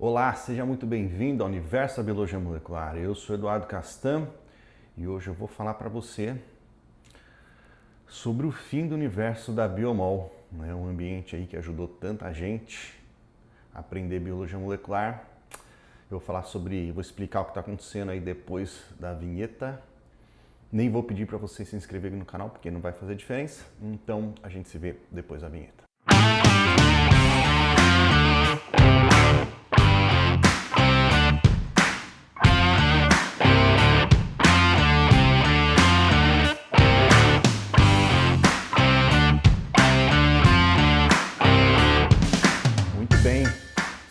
Olá, seja muito bem-vindo ao Universo da Biologia Molecular. Eu sou Eduardo Castan e hoje eu vou falar para você sobre o fim do universo da Biomol, né? Um ambiente aí que ajudou tanta gente a aprender biologia molecular. Eu vou explicar o que está acontecendo aí depois da vinheta. Nem vou pedir para você se inscrever no canal porque não vai fazer diferença. Então a gente se vê depois da vinheta.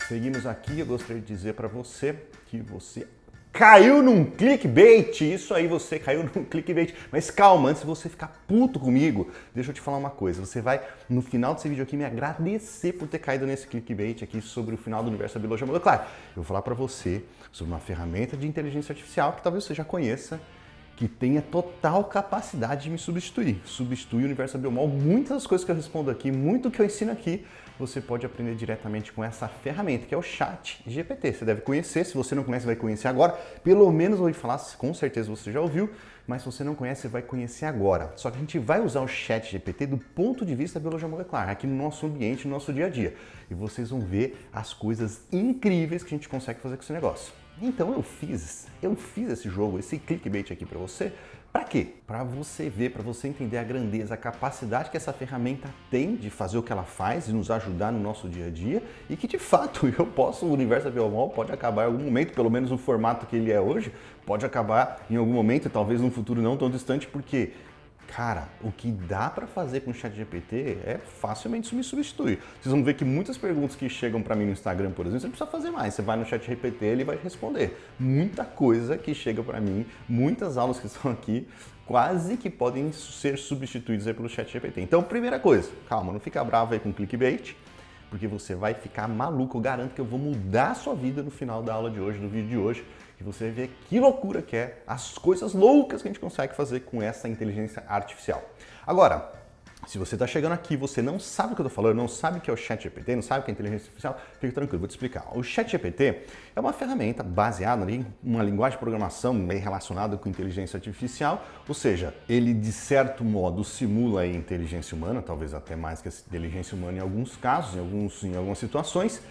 Seguimos aqui, eu gostaria de dizer para você que você caiu num clickbait, isso aí, você caiu num clickbait. Mas calma, antes de você ficar puto comigo, deixa eu te falar uma coisa. Você vai, no final desse vídeo aqui, me agradecer por ter caído nesse clickbait aqui sobre o final do universo da biologia molecular. Eu vou falar para você sobre uma ferramenta de inteligência artificial que talvez você já conheça, que tenha total capacidade de me substituir. Substituir o universo da Biomol. Muitas das coisas que eu respondo aqui, muito que eu ensino aqui, você pode aprender diretamente com essa ferramenta, que é o ChatGPT. Você deve conhecer, se você não conhece, vai conhecer agora. Pelo menos vou falar, com certeza você já ouviu, mas se você não conhece, vai conhecer agora. Só que a gente vai usar o ChatGPT do ponto de vista da biologia molecular, aqui no nosso ambiente, no nosso dia a dia. E vocês vão ver as coisas incríveis que a gente consegue fazer com esse negócio. Então eu fiz esse jogo, esse clickbait aqui para você. Para quê? Para você ver, para você entender a grandeza, a capacidade que essa ferramenta tem de fazer o que ela faz e nos ajudar no nosso dia a dia e que de fato o universo da Biomol pode acabar em algum momento, pelo menos no formato que ele é hoje, pode acabar em algum momento, talvez num futuro não tão distante, porque cara, o que dá para fazer com o ChatGPT é facilmente me substituir. Vocês vão ver que muitas perguntas que chegam para mim no Instagram, por exemplo, você não precisa fazer mais. Você vai no ChatGPT, ele vai responder. Muita coisa que chega para mim, muitas aulas que estão aqui, quase que podem ser substituídas aí pelo ChatGPT. Então, primeira coisa, calma, não fica bravo aí com clickbait, porque você vai ficar maluco. Eu garanto que eu vou mudar a sua vida no final da aula de hoje, do vídeo de hoje, que você vai ver que loucura que é, as coisas loucas que a gente consegue fazer com essa inteligência artificial. Agora, se você está chegando aqui, você não sabe o que eu estou falando, não sabe o que é o ChatGPT, não sabe o que é inteligência artificial, fique tranquilo, vou te explicar. O ChatGPT é uma ferramenta baseada em uma linguagem de programação meio relacionada com inteligência artificial, ou seja, ele de certo modo simula a inteligência humana, talvez até mais que a inteligência humana em alguns casos, em algumas situações.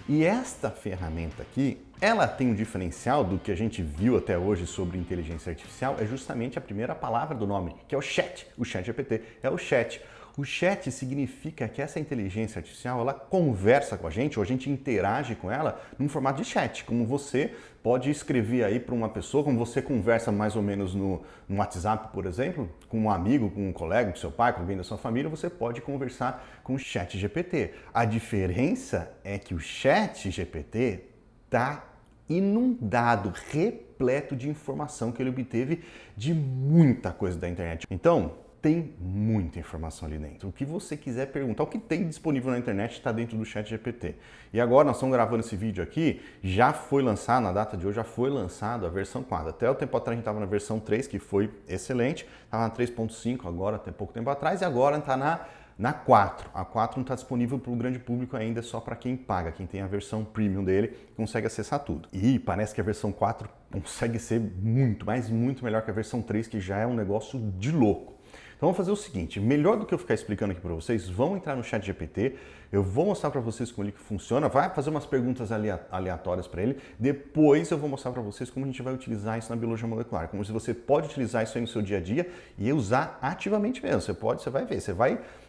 E esta ferramenta aqui, ela tem um diferencial do que a gente viu até hoje sobre inteligência artificial, é justamente a primeira palavra do nome, que é o chat. O ChatGPT é o chat. O chat significa que essa inteligência artificial, ela conversa com a gente, ou a gente interage com ela num formato de chat, como você pode escrever aí para uma pessoa, como você conversa mais ou menos no WhatsApp, por exemplo, com um amigo, com um colega, com seu pai, com alguém da sua família, você pode conversar com o ChatGPT. A diferença é que o ChatGPT está inundado, repleto de informação que ele obteve de muita coisa da internet. Então, tem muita informação ali dentro. O que você quiser perguntar, o que tem disponível na internet está dentro do ChatGPT. E agora nós estamos gravando esse vídeo aqui, já foi lançado, na data de hoje, já foi lançado a versão 4. Até o tempo atrás a gente estava na versão 3, que foi excelente, estava na 3.5 agora, até pouco tempo atrás, e agora está na 4. A 4 não está disponível para o grande público ainda, é só para quem paga, quem tem a versão premium dele, consegue acessar tudo. E parece que a versão 4 consegue ser muito, mas muito melhor que a versão 3, que já é um negócio de louco. Então vamos fazer o seguinte, melhor do que eu ficar explicando aqui para vocês, vão entrar no ChatGPT, eu vou mostrar para vocês como ele funciona, vai fazer umas perguntas aleatórias para ele, depois eu vou mostrar para vocês como a gente vai utilizar isso na biologia molecular, como se você pode utilizar isso aí no seu dia a dia e usar ativamente mesmo, você vai ver,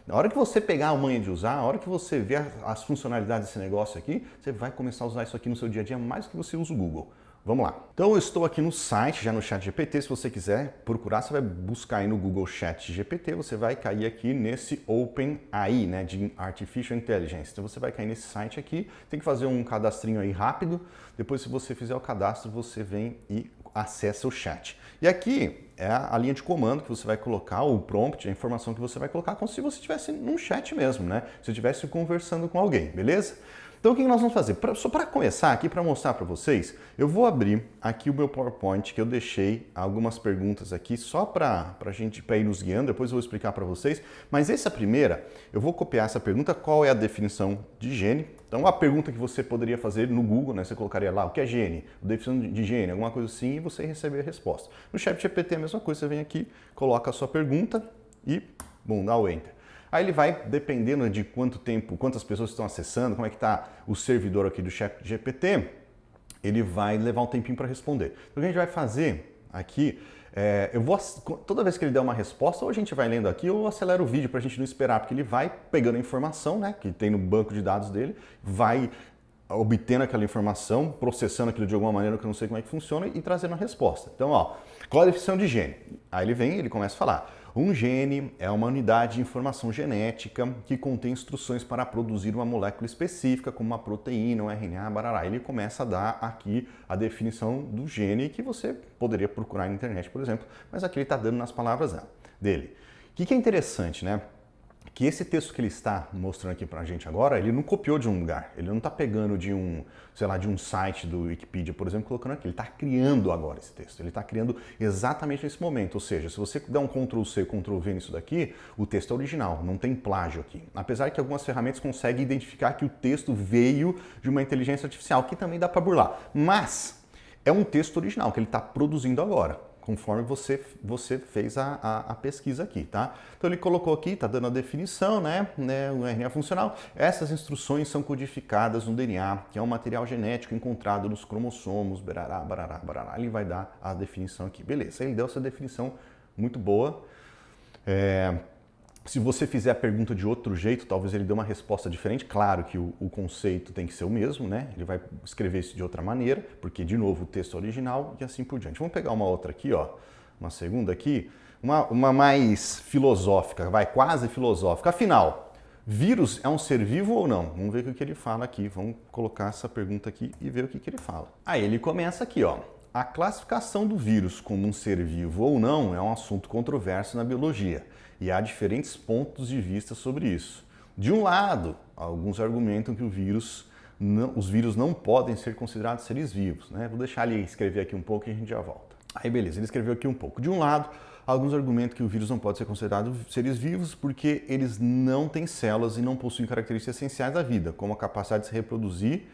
na hora que você pegar a manha de usar, na hora que você ver as funcionalidades desse negócio aqui, você vai começar a usar isso aqui no seu dia a dia mais do que você usa o Google. Vamos lá. Então eu estou aqui no site, já no ChatGPT, se você quiser procurar, você vai buscar aí no Google ChatGPT, você vai cair aqui nesse OpenAI, né, de Artificial Intelligence. Então você vai cair nesse site aqui, tem que fazer um cadastrinho aí rápido, depois se você fizer o cadastro, você vem e acessa o chat. E aqui é a linha de comando que você vai colocar, o prompt, a informação que você vai colocar, como se você estivesse num chat mesmo, né? Se você estivesse conversando com alguém, beleza? Então o que nós vamos fazer? Só para começar aqui, para mostrar para vocês, eu vou abrir aqui o meu PowerPoint, que eu deixei algumas perguntas aqui só para ir nos guiando, depois eu vou explicar para vocês. Mas essa primeira, eu vou copiar essa pergunta, qual é a definição de gene, Então, a pergunta que você poderia fazer no Google, né, você colocaria lá o que é gene, definição de gene, alguma coisa assim, e você receberia a resposta. No ChatGPT é a mesma coisa, você vem aqui, coloca a sua pergunta e, bom, dá o Enter. Aí ele vai, dependendo de quanto tempo, quantas pessoas estão acessando, como é que está o servidor aqui do ChatGPT, ele vai levar um tempinho para responder. Então, o que a gente vai fazer aqui, toda vez que ele der uma resposta, ou a gente vai lendo aqui ou acelera o vídeo para a gente não esperar, porque ele vai pegando a informação, né, que tem no banco de dados dele, vai obtendo aquela informação, processando aquilo de alguma maneira que eu não sei como é que funciona e trazendo a resposta. Então, ó, qual a definição de gene? Aí ele começa a falar. Um gene é uma unidade de informação genética que contém instruções para produzir uma molécula específica, como uma proteína, um RNA, barará. Ele começa a dar aqui a definição do gene que você poderia procurar na internet, por exemplo, mas aqui ele está dando nas palavras dele. O que é interessante, né? Que esse texto que ele está mostrando aqui pra gente agora, ele não copiou de um lugar, ele não está pegando de um, sei lá, de um site do Wikipedia, por exemplo, colocando aqui, ele está criando agora esse texto, ele está criando exatamente nesse momento, ou seja, se você der um Ctrl+C, Ctrl+V nisso daqui, o texto é original, não tem plágio aqui. Apesar que algumas ferramentas conseguem identificar que o texto veio de uma inteligência artificial, que também dá para burlar, mas é um texto original que ele está produzindo agora, conforme você fez a pesquisa aqui, tá? Então ele colocou aqui, tá dando a definição, né, o RNA funcional. Essas instruções são codificadas no DNA, que é um material genético encontrado nos cromossomos, barará, barará, barará. Ele vai dar a definição aqui. Beleza, ele deu essa definição muito boa. Se você fizer a pergunta de outro jeito, talvez ele dê uma resposta diferente. Claro que o conceito tem que ser o mesmo, né? Ele vai escrever isso de outra maneira, porque, de novo, o texto é original e assim por diante. Vamos pegar uma outra aqui, ó, uma segunda aqui, uma mais filosófica, quase filosófica. Afinal, vírus é um ser vivo ou não? Vamos ver o que ele fala aqui. Vamos colocar essa pergunta aqui e ver o que ele fala. Aí ele começa aqui, ó. A classificação do vírus como um ser vivo ou não é um assunto controverso na biologia. E há diferentes pontos de vista sobre isso. De um lado, alguns argumentam que os vírus não podem ser considerados seres vivos, né? Vou deixar ele escrever aqui um pouco e a gente já volta. Aí beleza, ele escreveu aqui um pouco. De um lado, alguns argumentam que o vírus não pode ser considerado seres vivos porque eles não têm células e não possuem características essenciais da vida, como a capacidade de se reproduzir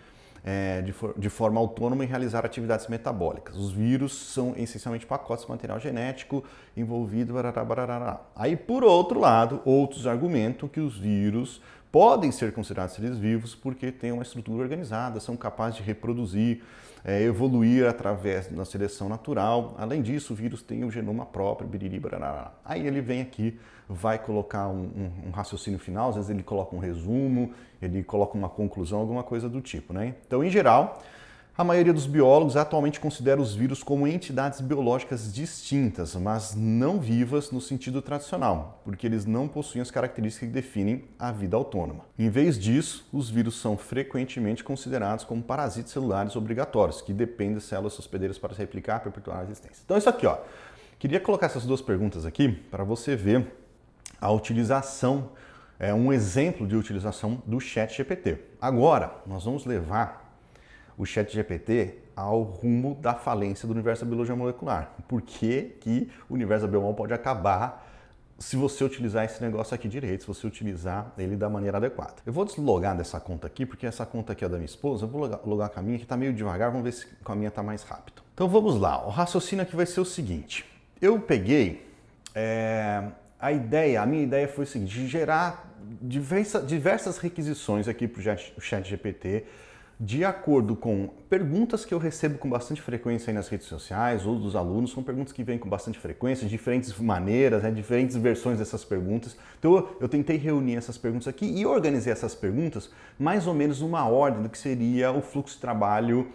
de forma autônoma e realizar atividades metabólicas. Os vírus são essencialmente pacotes de material genético envolvido. Barará, barará. Aí, por outro lado, outros argumentam que os vírus podem ser considerados seres vivos porque têm uma estrutura organizada, são capazes de reproduzir, evoluir através da seleção natural. Além disso, o vírus tem um genoma próprio. Biriri, barará. Aí ele vem aqui, vai colocar um raciocínio final, às vezes ele coloca um resumo, ele coloca uma conclusão, alguma coisa do tipo, né? Então, em geral, a maioria dos biólogos atualmente considera os vírus como entidades biológicas distintas, mas não vivas no sentido tradicional, porque eles não possuem as características que definem a vida autônoma. Em vez disso, os vírus são frequentemente considerados como parasitas celulares obrigatórios, que dependem de células hospedeiras para se replicar e perpetuar a existência. Então, isso aqui, ó. Queria colocar essas duas perguntas aqui para você ver a utilização, um exemplo de utilização do ChatGPT. Agora, nós vamos levar o ChatGPT ao rumo da falência do universo da biologia molecular. Por que o universo da biomol pode acabar se você utilizar esse negócio aqui direito, se você utilizar ele da maneira adequada. Eu vou deslogar dessa conta aqui, porque essa conta aqui é da minha esposa, eu vou logar com a minha, que está meio devagar, vamos ver se com a minha está mais rápido. Então vamos lá, o raciocínio aqui vai ser o seguinte. Eu peguei... A minha ideia foi o seguinte, de gerar diversas requisições aqui para o ChatGPT de acordo com perguntas que eu recebo com bastante frequência aí nas redes sociais ou dos alunos, são perguntas que vêm com bastante frequência, de diferentes maneiras, diferentes versões dessas perguntas. Então eu tentei reunir essas perguntas aqui e organizei essas perguntas mais ou menos numa ordem do que seria o fluxo de trabalho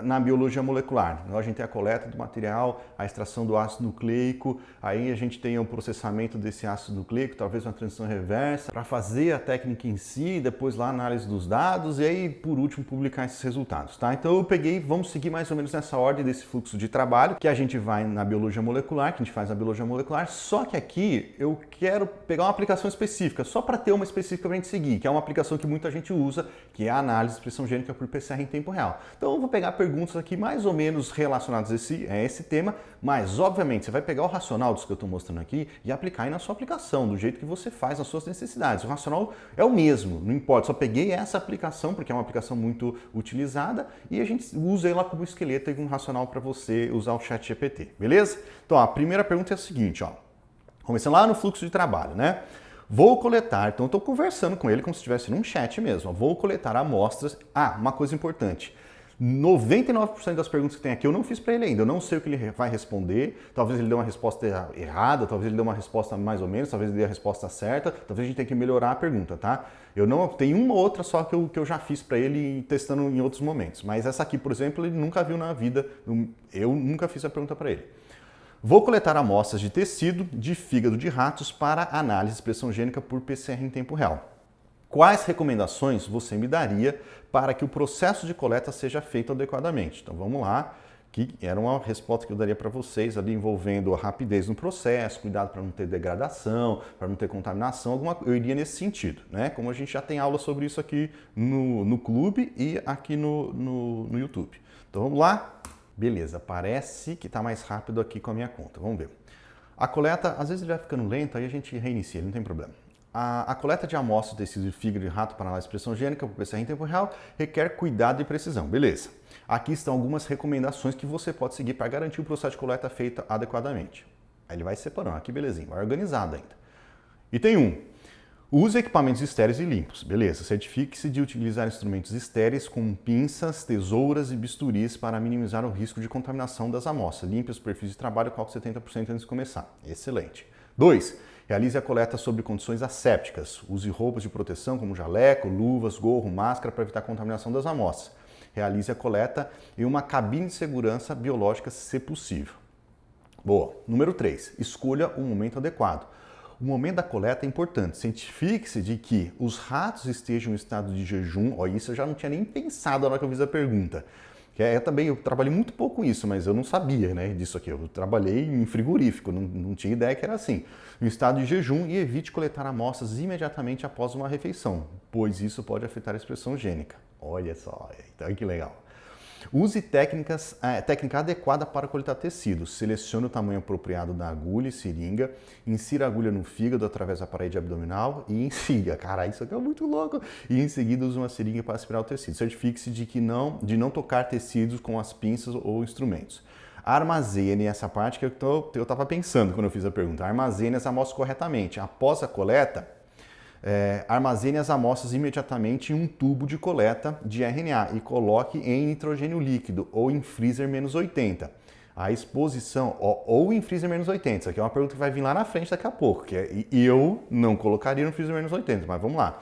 na biologia molecular. Então, a gente tem a coleta do material, a extração do ácido nucleico, aí a gente tem o processamento desse ácido nucleico, talvez uma transição reversa, para fazer a técnica em si, depois lá a análise dos dados e aí, por último, publicar esses resultados. Tá? Então eu peguei, vamos seguir mais ou menos nessa ordem desse fluxo de trabalho, que a gente vai na biologia molecular, que a gente faz na biologia molecular, só que aqui eu quero pegar uma aplicação específica, só para ter uma específica para a gente seguir, que é uma aplicação que muita gente usa, que é a análise de expressão gênica por PCR em tempo real. Então Então eu vou pegar perguntas aqui mais ou menos relacionadas a esse tema, mas obviamente você vai pegar o racional disso que eu estou mostrando aqui e aplicar aí na sua aplicação, do jeito que você faz nas suas necessidades. O racional é o mesmo, não importa, só peguei essa aplicação porque é uma aplicação muito utilizada e a gente usa ela como esqueleto e um racional para você usar o ChatGPT, beleza? Então a primeira pergunta é a seguinte, ó. Começando lá no fluxo de trabalho, né? Vou coletar, então eu estou conversando com ele como se estivesse num chat mesmo. Ó. Vou coletar amostras. Ah, uma coisa importante. 99% das perguntas que tem aqui eu não fiz para ele ainda. Eu não sei o que ele vai responder. Talvez ele dê uma resposta errada, talvez ele dê uma resposta mais ou menos, talvez ele dê a resposta certa. Talvez a gente tenha que melhorar a pergunta, tá? Eu não tenho uma ou outra só que eu já fiz para ele testando em outros momentos. Mas essa aqui, por exemplo, ele nunca viu na vida. Eu nunca fiz a pergunta para ele. Vou coletar amostras de tecido de fígado de ratos para análise de expressão gênica por PCR em tempo real. Quais recomendações você me daria para que o processo de coleta seja feito adequadamente? Então vamos lá, que era uma resposta que eu daria para vocês ali envolvendo a rapidez no processo, cuidado para não ter degradação, para não ter contaminação, eu iria nesse sentido, né? Como a gente já tem aula sobre isso aqui no clube e aqui no YouTube. Então vamos lá. Beleza, parece que está mais rápido aqui com a minha conta. Vamos ver. A coleta, às vezes ele vai ficando lento, aí a gente reinicia, não tem problema. A coleta de amostras de tecido de fígado de rato para análise de expressão gênica por PCR em tempo real requer cuidado e precisão. Beleza. Aqui estão algumas recomendações que você pode seguir para garantir o processo de coleta feito adequadamente. Aí ele vai separando, aqui belezinho, vai organizado ainda. Item 1. Use equipamentos estéreis e limpos. Beleza, certifique-se de utilizar instrumentos estéreis como pinças, tesouras e bisturis para minimizar o risco de contaminação das amostras. Limpe os perfis de trabalho, coloque 70% antes de começar. Excelente. 2. Realize a coleta sob condições assépticas. Use roupas de proteção como jaleco, luvas, gorro, máscara para evitar a contaminação das amostras. Realize a coleta em uma cabine de segurança biológica se possível. Boa. Número 3. Escolha o momento adequado. O momento da coleta é importante. Certifique-se de que os ratos estejam em estado de jejum. Ó, isso eu já não tinha nem pensado na hora que eu fiz a pergunta. Eu trabalhei muito pouco com isso, mas eu não sabia, né, disso aqui. Eu trabalhei em frigorífico, não tinha ideia que era assim. Em estado de jejum e evite coletar amostras imediatamente após uma refeição, pois isso pode afetar a expressão gênica. Olha só, então que legal. Use técnica adequada para coletar tecidos. Selecione o tamanho apropriado da agulha e seringa. Insira a agulha no fígado através da parede abdominal e insira. Cara, isso aqui é muito louco. E em seguida use uma seringa para aspirar o tecido. Certifique-se de não tocar tecidos com as pinças ou instrumentos. Armazene essa parte que eu estava pensando quando eu fiz a pergunta. Armazene as amostras corretamente. Após a coleta, armazene as amostras imediatamente em um tubo de coleta de RNA e coloque em nitrogênio líquido ou em freezer menos 80. A exposição, ou em freezer menos 80, isso aqui é uma pergunta que vai vir lá na frente daqui a pouco, eu não colocaria no freezer menos 80, mas vamos lá.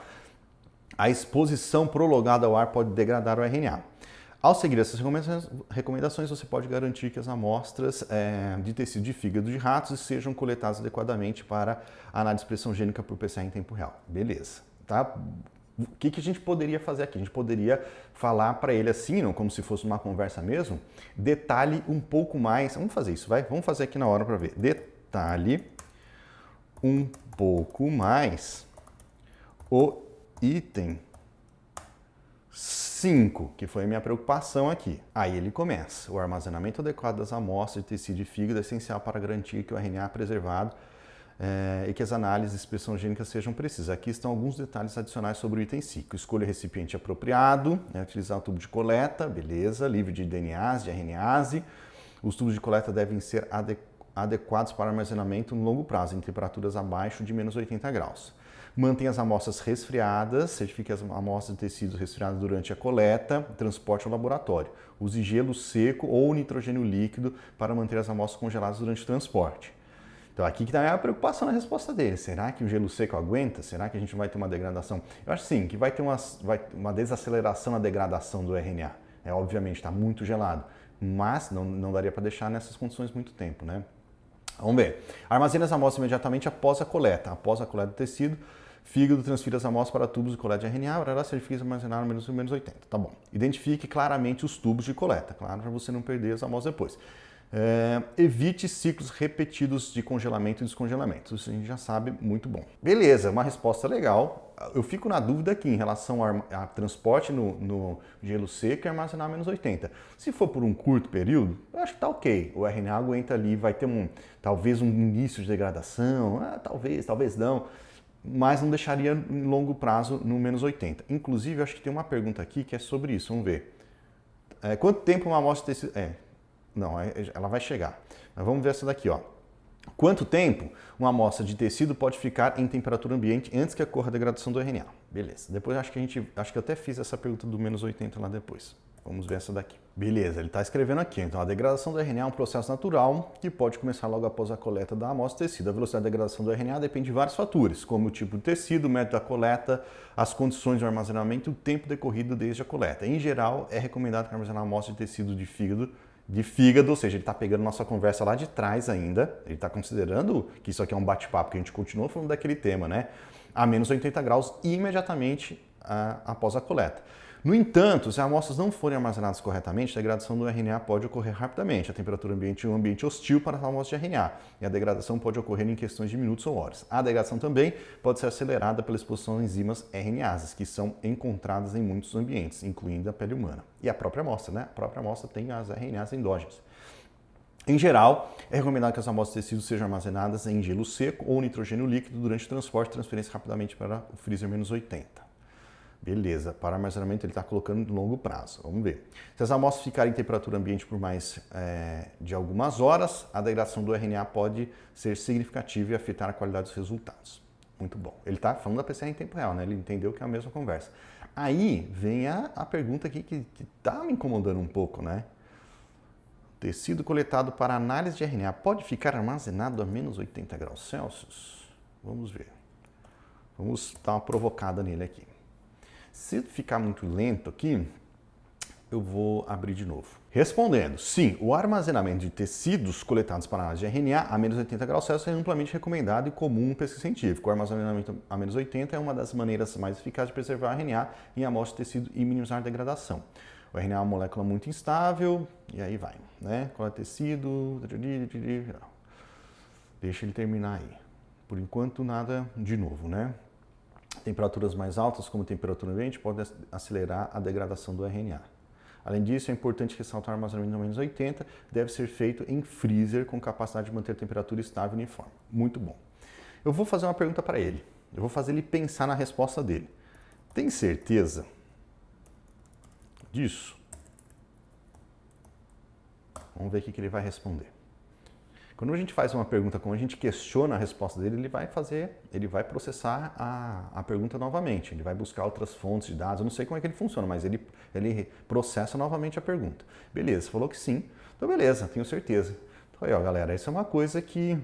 A exposição prolongada ao ar pode degradar o RNA. Ao seguir essas recomendações, você pode garantir que as amostras de tecido de fígado de ratos sejam coletadas adequadamente para análise de expressão gênica por PCR em tempo real. Beleza, tá? O que a gente poderia fazer aqui? A gente poderia falar para ele assim, não, como se fosse uma conversa mesmo, detalhe um pouco mais, vamos fazer isso, vai? Vamos fazer aqui na hora para ver. Detalhe um pouco mais o item 5, que foi a minha preocupação aqui. Aí ele começa. O armazenamento adequado das amostras de tecido de fígado é essencial para garantir que o RNA é preservado e que as análises de expressão gênica sejam precisas. Aqui estão alguns detalhes adicionais sobre o item 5. Escolha o recipiente apropriado, utilizar o tubo de coleta, beleza, livre de DNAs, de RNase. Os tubos de coleta devem ser adequados para armazenamento no longo prazo, em temperaturas abaixo de menos 80 graus. Mantenha as amostras resfriadas, certifique as amostras de tecidos resfriadas durante a coleta, transporte ao laboratório. Use gelo seco ou nitrogênio líquido para manter as amostras congeladas durante o transporte. Então aqui que está a preocupação na resposta dele. Será que o gelo seco aguenta? Será que a gente vai ter uma degradação? Eu acho sim, que vai ter uma desaceleração na degradação do RNA. Obviamente está muito gelado, mas não daria para deixar nessas condições muito tempo, né? Vamos ver. Armazene as amostras imediatamente após a coleta. Após a coleta do tecido, fígado transfira as amostras para tubos de coleta de RNA, certifique armazenar no menos 80. Tá bom. Identifique claramente os tubos de coleta, claro, para você não perder as amostras depois. Evite ciclos repetidos de congelamento e descongelamento. Isso a gente já sabe, muito bom. Beleza, uma resposta legal. Eu fico na dúvida aqui em relação a transporte no gelo seco e armazenar a -80. Se for por um curto período, eu acho que tá ok. O RNA aguenta ali, vai ter talvez um início de degradação, talvez não, mas não deixaria em longo prazo no -80. Inclusive, eu acho que tem uma pergunta aqui que é sobre isso, vamos ver. Quanto tempo uma amostra de tecido... Não, ela vai chegar. Mas vamos ver essa daqui, ó. Quanto tempo uma amostra de tecido pode ficar em temperatura ambiente antes que ocorra a degradação do RNA? Beleza. Depois acho que eu até fiz essa pergunta do -80 lá depois. Vamos ver essa daqui. Beleza, ele está escrevendo aqui. Então, a degradação do RNA é um processo natural que pode começar logo após a coleta da amostra de tecido. A velocidade de degradação do RNA depende de vários fatores, como o tipo de tecido, o método da coleta, as condições de armazenamento e o tempo decorrido desde a coleta. Em geral, é recomendado que armazenar a amostra de tecido de fígado, ou seja, ele está pegando nossa conversa lá de trás ainda, ele está considerando que isso aqui é um bate-papo, que a gente continua falando daquele tema, né? A -80 graus imediatamente após a coleta. No entanto, se as amostras não forem armazenadas corretamente, a degradação do RNA pode ocorrer rapidamente. A temperatura ambiente é um ambiente hostil para a amostra de RNA e a degradação pode ocorrer em questões de minutos ou horas. A degradação também pode ser acelerada pela exposição a enzimas RNases, que são encontradas em muitos ambientes, incluindo a pele humana. E a própria amostra, né? A própria amostra tem as RNAs endógenas. Em geral, é recomendado que as amostras de tecido sejam armazenadas em gelo seco ou nitrogênio líquido durante o transporte e transferência rapidamente para o freezer -80. Beleza, para armazenamento ele está colocando de longo prazo. Vamos ver. Se as amostras ficarem em temperatura ambiente por mais de algumas horas, a degradação do RNA pode ser significativa e afetar a qualidade dos resultados. Muito bom. Ele está falando da PCR em tempo real, né? Ele entendeu que é a mesma conversa. Aí vem a pergunta aqui que está me incomodando um pouco, né? Tecido coletado para análise de RNA pode ficar armazenado a -80 graus Celsius? Vamos ver. Vamos dar uma provocada nele aqui. Se ficar muito lento aqui, eu vou abrir de novo. Respondendo, sim, o armazenamento de tecidos coletados para análise de RNA a -80 graus Celsius é amplamente recomendado e comum no pesquisa científica. O armazenamento a -80 é uma das maneiras mais eficazes de preservar RNA em amostra de tecido e minimizar a degradação. O RNA é uma molécula muito instável, e aí vai, né? Coleta tecido, deixa ele terminar aí. Por enquanto, nada de novo, né? Temperaturas mais altas, como a temperatura ambiente, podem acelerar a degradação do RNA. Além disso, é importante ressaltar o armazenamento a -80 deve ser feito em freezer com capacidade de manter a temperatura estável e uniforme. Muito bom. Eu vou fazer uma pergunta para ele. Eu vou fazer ele pensar na resposta dele. Tem certeza disso? Vamos ver o que ele vai responder. Quando a gente faz uma pergunta, quando a gente questiona a resposta dele, ele vai processar a pergunta novamente, ele vai buscar outras fontes de dados, eu não sei como é que ele funciona, mas ele processa novamente a pergunta. Beleza, falou que sim, então beleza, tenho certeza. Então aí, ó, galera, isso é uma coisa que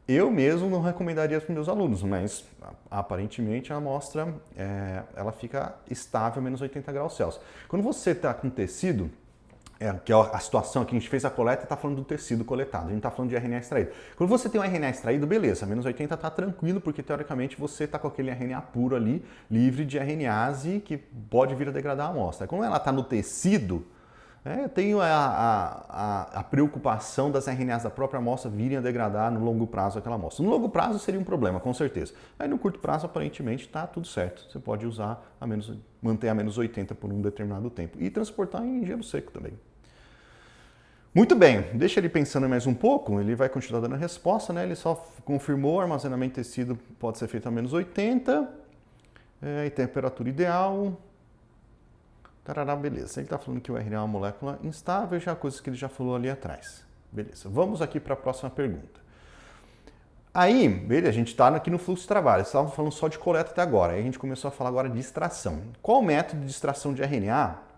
eu mesmo não recomendaria para os meus alunos, mas aparentemente a amostra ela fica estável a -80 graus Celsius. Quando você está com tecido, que é a situação que a gente fez a coleta e está falando do tecido coletado, a gente está falando de RNA extraído. Quando você tem um RNA extraído, beleza, -80 está tranquilo, porque teoricamente você está com aquele RNA puro ali, livre de RNase, que pode vir a degradar a amostra. Quando ela está no tecido, eu tenho a preocupação das RNAs da própria amostra virem a degradar no longo prazo aquela amostra. No longo prazo seria um problema, com certeza. Aí no curto prazo, aparentemente, está tudo certo. Você pode usar manter a -80 por um determinado tempo e transportar em gelo seco também. Muito bem, deixa ele pensando mais um pouco, ele vai continuar dando a resposta, né? Ele só confirmou o armazenamento de tecido pode ser feito a -80, e temperatura ideal. Tarará, beleza. Ele está falando que o RNA é uma molécula instável, já coisas que ele já falou ali atrás. Beleza, vamos aqui para a próxima pergunta. Aí, beleza, a gente está aqui no fluxo de trabalho, estávamos falando só de coleta até agora, aí a gente começou a falar agora de extração. Qual o método de extração de RNA?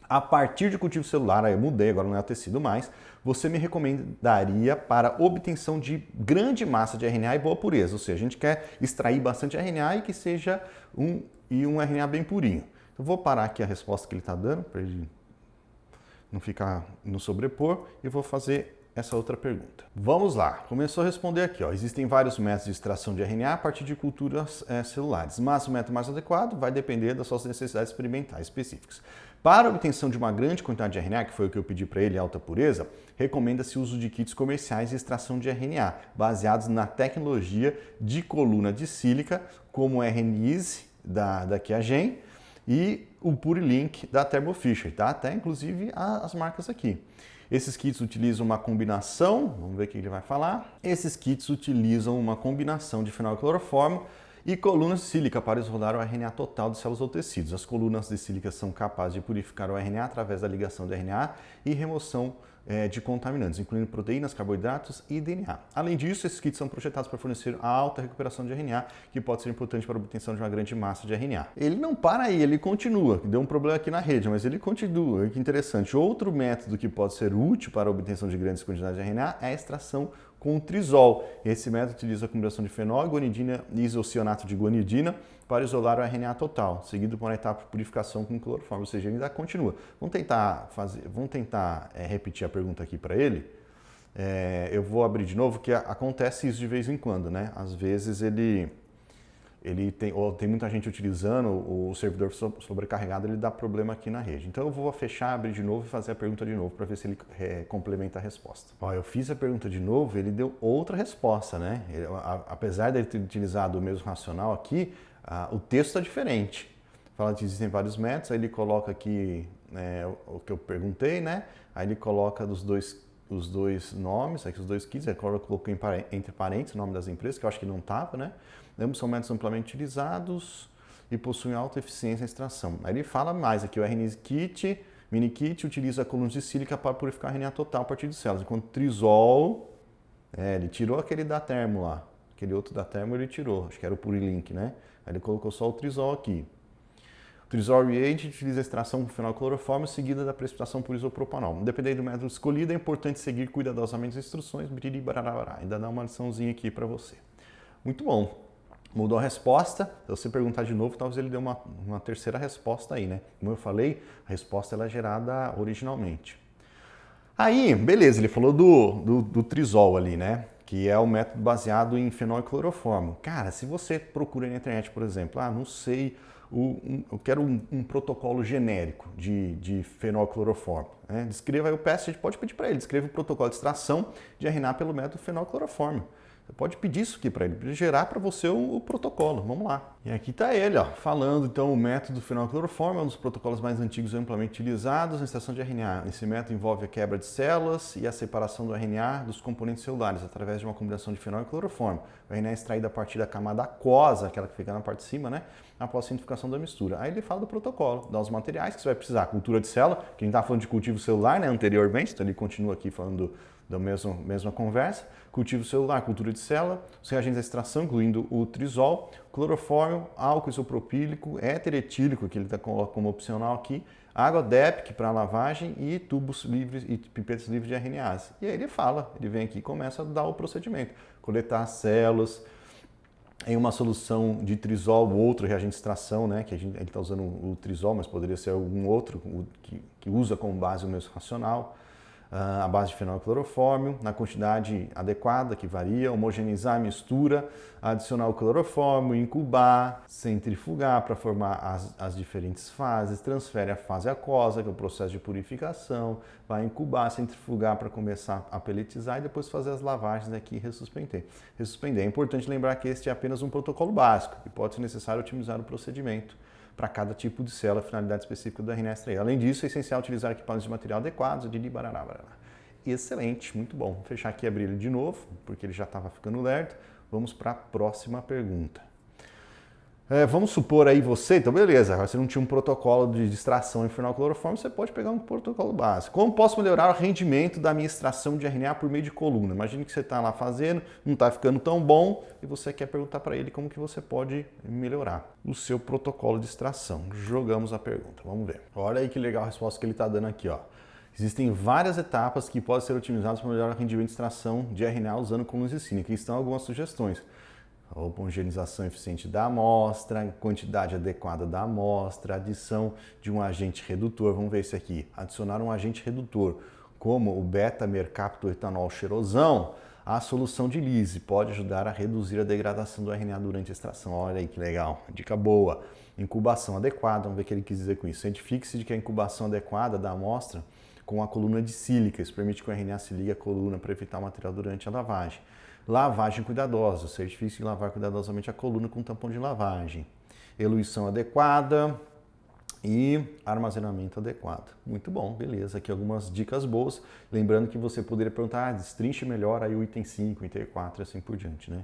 A partir de cultivo celular, aí eu mudei, agora não é o tecido mais, você me recomendaria para obtenção de grande massa de RNA e boa pureza, ou seja, a gente quer extrair bastante RNA e que seja um RNA bem purinho. Então vou parar aqui a resposta que ele está dando, para ele não ficar no sobrepor, e vou fazer essa outra pergunta. Vamos lá, começou a responder aqui, ó. Existem vários métodos de extração de RNA a partir de culturas celulares, mas o método mais adequado vai depender das suas necessidades experimentais específicas. Para a obtenção de uma grande quantidade de RNA, que foi o que eu pedi para ele, alta pureza, recomenda-se o uso de kits comerciais de extração de RNA, baseados na tecnologia de coluna de sílica, como o RNase da Qiagen e o PuriLink da Thermo Fisher, tá? Até inclusive as marcas aqui. Esses kits utilizam uma combinação, vamos ver o que ele vai falar. Esses kits utilizam uma combinação de fenilcloroformo e colunas de sílica para isolar o RNA total de células ou tecidos. As colunas de sílica são capazes de purificar o RNA através da ligação de RNA e remoção de contaminantes, incluindo proteínas, carboidratos e DNA. Além disso, esses kits são projetados para fornecer a alta recuperação de RNA, que pode ser importante para a obtenção de uma grande massa de RNA. Ele não para aí, ele continua. Deu um problema aqui na rede, mas ele continua. Que interessante. Outro método que pode ser útil para a obtenção de grandes quantidades de RNA é a extração com trisol. Esse método utiliza a combinação de fenol, guanidina e isocianato de guanidina para isolar o RNA total, seguido por uma etapa de purificação com cloroformo, ou seja, ele ainda continua. Vamos tentar repetir a pergunta aqui para ele. Eu vou abrir de novo, que acontece isso de vez em quando, né? Às vezes tem muita gente utilizando, o servidor sobrecarregado, ele dá problema aqui na rede. Então eu vou fechar, abrir de novo e fazer a pergunta de novo para ver se ele complementa a resposta. Ó, eu fiz a pergunta de novo, ele deu outra resposta, né? Apesar de ele ter utilizado o mesmo racional aqui, o texto está diferente. Fala que existem vários métodos, aí ele coloca aqui o que eu perguntei, né? Aí ele coloca os dois nomes, aqui os dois kits, ele colocou entre parênteses o nome das empresas, que eu acho que não estava, né? Ambos são métodos amplamente utilizados e possuem alta eficiência em extração. Aí ele fala mais aqui, o RNase Kit, Mini Kit, utiliza colunas de sílica para purificar RNA total a partir de células, enquanto o Trisol, ele tirou aquele da Thermo lá, aquele outro da Thermo ele tirou, acho que era o PuriLink, né? Aí ele colocou só o Trisol aqui. O Trisol Reagent utiliza a extração com fenilcloroformo seguida da precipitação por isopropanol. Independente do método escolhido, é importante seguir cuidadosamente as instruções, ainda dá uma liçãozinha aqui para você. Muito bom. Mudou a resposta, se você perguntar de novo, talvez ele dê uma terceira resposta aí, né? Como eu falei, a resposta ela é gerada originalmente. Aí, beleza, ele falou do Trisol ali, né? Que é o método baseado em fenol e cloroformo. Cara, se você procura na internet, por exemplo, não sei, eu quero um protocolo genérico de fenol e cloroformo. Né? Descreva aí o PES, a gente pode pedir para ele, descreva o protocolo de extração de RNA pelo método fenol e cloroformo. Você pode pedir isso aqui para ele, gerar para você o protocolo. Vamos lá. E aqui está ele, ó, falando então o método fenilcloroformo, é um dos protocolos mais antigos e amplamente utilizados na extração de RNA. Esse método envolve a quebra de células e a separação do RNA dos componentes celulares através de uma combinação de fenol e cloroformo. O RNA é extraído a partir da camada aquosa, aquela que fica na parte de cima, né? Após a identificação da mistura. Aí ele fala do protocolo, dá os materiais que você vai precisar. Cultura de célula, que a gente estava falando de cultivo celular, né, anteriormente, então ele continua aqui falando da mesma conversa. Cultivo celular, cultura de célula, os reagentes da extração, incluindo o trisol, clorofórmio, álcool isopropílico, éter etílico, que ele está como opcional aqui, água DEPIC para lavagem e tubos livres e pipetas livres de RNAs. E aí ele vem aqui e começa a dar o procedimento, coletar as células em uma solução de trisol ou outro reagente de extração, né, que ele está usando o trisol, mas poderia ser algum outro que usa como base o mesmo racional. A base de fenol e clorofórmio, na quantidade adequada, que varia, homogeneizar a mistura, adicionar o clorofórmio, incubar, centrifugar para formar as diferentes fases, transfere a fase aquosa, que é o processo de purificação, vai incubar, centrifugar para começar a peletizar e depois fazer as lavagens aqui e ressuspender. É importante lembrar que este é apenas um protocolo básico e pode ser necessário otimizar o procedimento para cada tipo de célula, finalidade específica do RNA extraído. Além disso, é essencial utilizar equipamentos de material adequados, Excelente, muito bom. Vou fechar aqui e abrir ele de novo, porque ele já estava ficando lerdo. Vamos para a próxima pergunta. Vamos supor aí então beleza, agora você não tinha um protocolo de extração em fenilcloroformo, você pode pegar um protocolo básico. Como posso melhorar o rendimento da minha extração de RNA por meio de coluna? Imagine que você está lá fazendo, não está ficando tão bom e você quer perguntar para ele como que você pode melhorar o seu protocolo de extração. Jogamos a pergunta, vamos ver. Olha aí que legal a resposta que ele está dando aqui, ó. Existem várias etapas que podem ser otimizadas para melhorar o rendimento de extração de RNA usando colunas de sílica. Aqui estão algumas sugestões. A homogeneização eficiente da amostra, quantidade adequada da amostra, adição de um agente redutor. Vamos ver esse aqui. Adicionar um agente redutor, como o beta-mercaptoetanol cheirosão, A solução de Lise pode ajudar a reduzir a degradação do RNA durante a extração. Olha aí que legal, dica boa. Incubação adequada, vamos ver o que ele quis dizer com isso. Certifique-se de que a incubação adequada da amostra com a coluna de sílica. Isso permite que o RNA se ligue à coluna para evitar o material durante a lavagem. Lavagem cuidadosa. Certifique-se de lavar cuidadosamente a coluna com tampão de lavagem. Eluição adequada e armazenamento adequado. Muito bom, beleza. Aqui algumas dicas boas. Lembrando que você poderia perguntar, destrinche melhor aí o item 5, item 4 e assim por diante, né?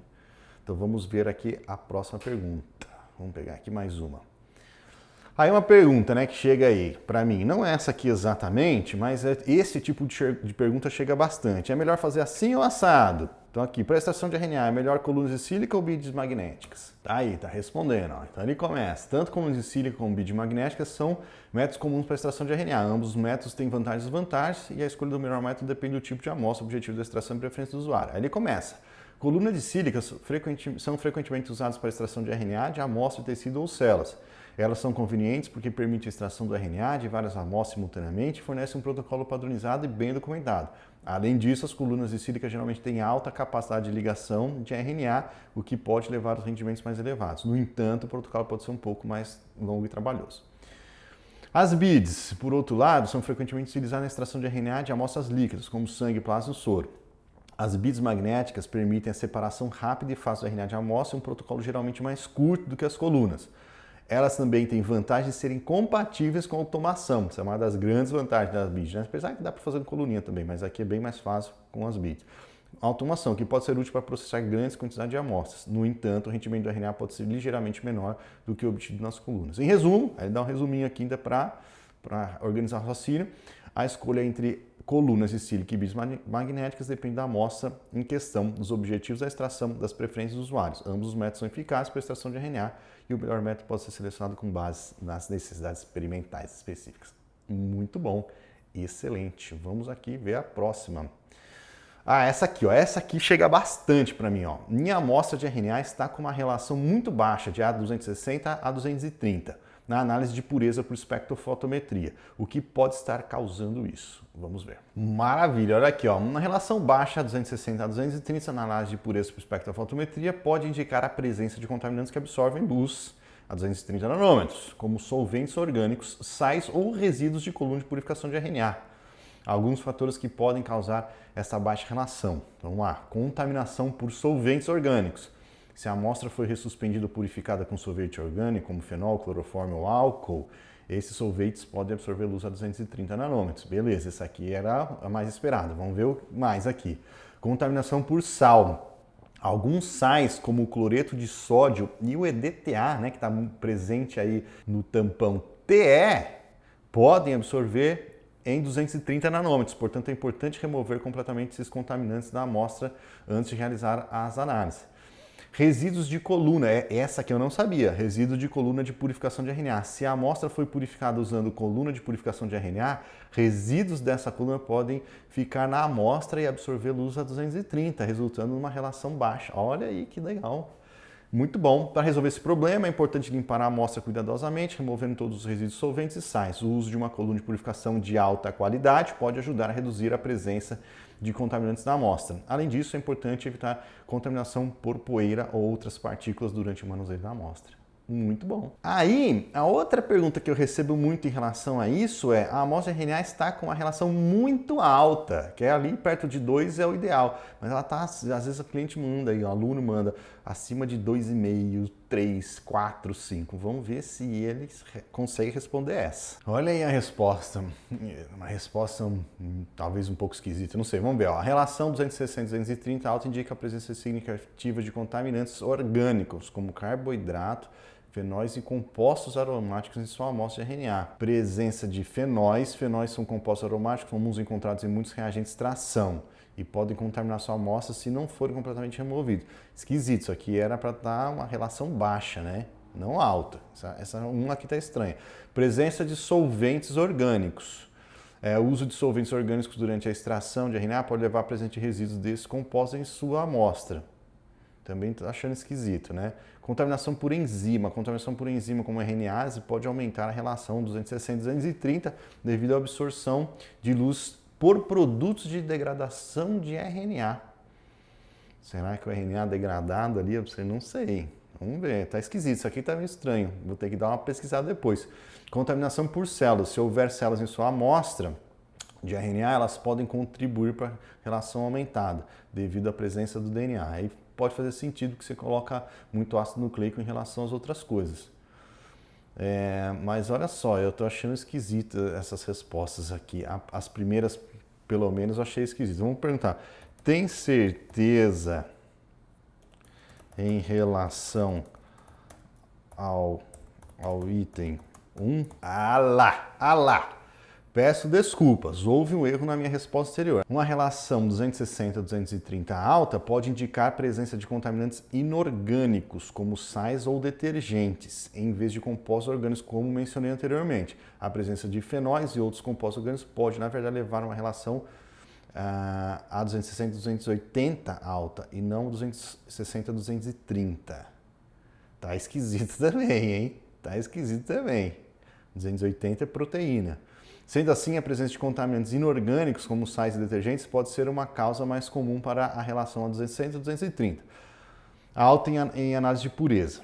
Então vamos ver aqui a próxima pergunta. Vamos pegar aqui mais uma. Aí uma pergunta, né, que chega aí para mim, não é essa aqui exatamente, mas esse tipo de pergunta chega bastante. É melhor fazer assim ou assado? Então aqui, para a extração de RNA, é melhor colunas de sílica ou beads magnéticas? Tá aí, tá respondendo. Ó. Então ele começa. Tanto colunas de sílica como beads magnéticas são métodos comuns para a extração de RNA. Ambos os métodos têm vantagens e desvantagens e a escolha do melhor método depende do tipo de amostra, objetivo da extração e preferência do usuário. Aí ele começa. Colunas de sílica são frequentemente usadas para a extração de RNA de amostra de tecido ou células. Elas são convenientes porque permitem a extração do RNA de várias amostras simultaneamente e fornecem um protocolo padronizado e bem documentado. Além disso, as colunas de sílica geralmente têm alta capacidade de ligação de RNA, o que pode levar aos rendimentos mais elevados. No entanto, o protocolo pode ser um pouco mais longo e trabalhoso. As beads, por outro lado, são frequentemente utilizadas na extração de RNA de amostras líquidas, como sangue, plasma e soro. As beads magnéticas permitem a separação rápida e fácil do RNA de amostra e um protocolo geralmente mais curto do que as colunas. Elas também têm vantagem de serem compatíveis com a automação. Isso é uma das grandes vantagens das beads, né? Apesar que dá para fazer com coluninha também, mas aqui é bem mais fácil com as beads. A automação, que pode ser útil para processar grandes quantidades de amostras. No entanto, o rendimento do RNA pode ser ligeiramente menor do que o obtido nas colunas. Em resumo, ele dá um resuminho aqui ainda para organizar o raciocínio. A escolha entre colunas de sílica e beads magnéticas depende da amostra em questão, dos objetivos da extração, das preferências dos usuários. Ambos os métodos são eficazes para a extração de RNA e o melhor método pode ser selecionado com base nas necessidades experimentais específicas. Muito bom, excelente. Vamos aqui ver a próxima. Ah, essa aqui, ó. Essa aqui chega bastante para mim, ó. Minha amostra de RNA está com uma relação muito baixa de A260 a 230 na análise de pureza por espectrofotometria. O que pode estar causando isso? Vamos ver. Maravilha, olha aqui, ó. Uma relação baixa a 260 a 230 na análise de pureza por espectrofotometria pode indicar a presença de contaminantes que absorvem luz a 230 nanômetros, como solventes orgânicos, sais ou resíduos de coluna de purificação de RNA. Alguns fatores que podem causar essa baixa relação. Vamos lá. Contaminação por solventes orgânicos. Se a amostra foi ressuspendida ou purificada com solvente orgânico, como fenol, cloroforme ou álcool, esses solventes podem absorver luz a 230 nanômetros. Beleza, essa aqui era a mais esperada. Vamos ver mais aqui. Contaminação por sal. Alguns sais, como o cloreto de sódio e o EDTA, né, que está presente aí no tampão TE, podem absorver em 230 nanômetros. Portanto, é importante remover completamente esses contaminantes da amostra antes de realizar as análises. Resíduos de coluna, essa que eu não sabia, resíduo de coluna de purificação de RNA. Se a amostra foi purificada usando coluna de purificação de RNA, resíduos dessa coluna podem ficar na amostra e absorver luz a 230, resultando numa relação baixa. Olha aí que legal. Muito bom. Para resolver esse problema, é importante limpar a amostra cuidadosamente, removendo todos os resíduos solventes e sais. O uso de uma coluna de purificação de alta qualidade pode ajudar a reduzir a presença de contaminantes na amostra. Além disso, é importante evitar contaminação por poeira ou outras partículas durante o manuseio da amostra. Muito bom. Aí, a outra pergunta que eu recebo muito em relação a isso é: a amostra de RNA está com uma relação muito alta, que é ali perto de 2 é o ideal, mas ela está, às vezes o cliente manda, aí, o aluno manda acima de 2,5, 3, 4, 5. Vamos ver se ele consegue responder essa. Olha aí a resposta. Uma resposta talvez um pouco esquisita, não sei. Vamos ver. Ó. A relação 260 230 alta indica a presença significativa de contaminantes orgânicos, como carboidrato, fenóis e compostos aromáticos em sua amostra de RNA. Presença de fenóis. Fenóis são compostos aromáticos comuns encontrados em muitos reagentes de extração e podem contaminar sua amostra se não forem completamente removidos. Esquisito, isso aqui era para dar uma relação baixa, né? Não alta. Essa uma aqui está estranha. Presença de solventes orgânicos. O uso de solventes orgânicos durante a extração de RNA pode levar a presença de resíduos desses compostos em sua amostra. Também estou achando esquisito, né? Contaminação por enzima. Contaminação por enzima como RNase pode aumentar a relação 260 230 devido à absorção de luz por produtos de degradação de RNA. Será que o RNA degradado ali, eu não sei. Vamos ver, tá esquisito, isso aqui tá meio estranho. Vou ter que dar uma pesquisada depois. Contaminação por células. Se houver células em sua amostra de RNA, elas podem contribuir para a relação aumentada, devido à presença do DNA. Aí pode fazer sentido que você coloca muito ácido nucleico em relação às outras coisas. Mas olha só, eu tô achando esquisita essas respostas aqui. As primeiras, pelo menos, eu achei esquisitas. Vamos perguntar, tem certeza em relação ao item 1? Ah lá! Peço desculpas, houve um erro na minha resposta anterior. Uma relação 260-230 alta pode indicar a presença de contaminantes inorgânicos, como sais ou detergentes, em vez de compostos orgânicos, como mencionei anteriormente. A presença de fenóis e outros compostos orgânicos pode, na verdade, levar a uma relação a 260-280 alta e não 260-230. Tá esquisito também, hein? Tá esquisito também. 280 é proteína. Sendo assim, a presença de contaminantes inorgânicos, como sais e detergentes, pode ser uma causa mais comum para a relação a 260 e 230. Alta em análise de pureza.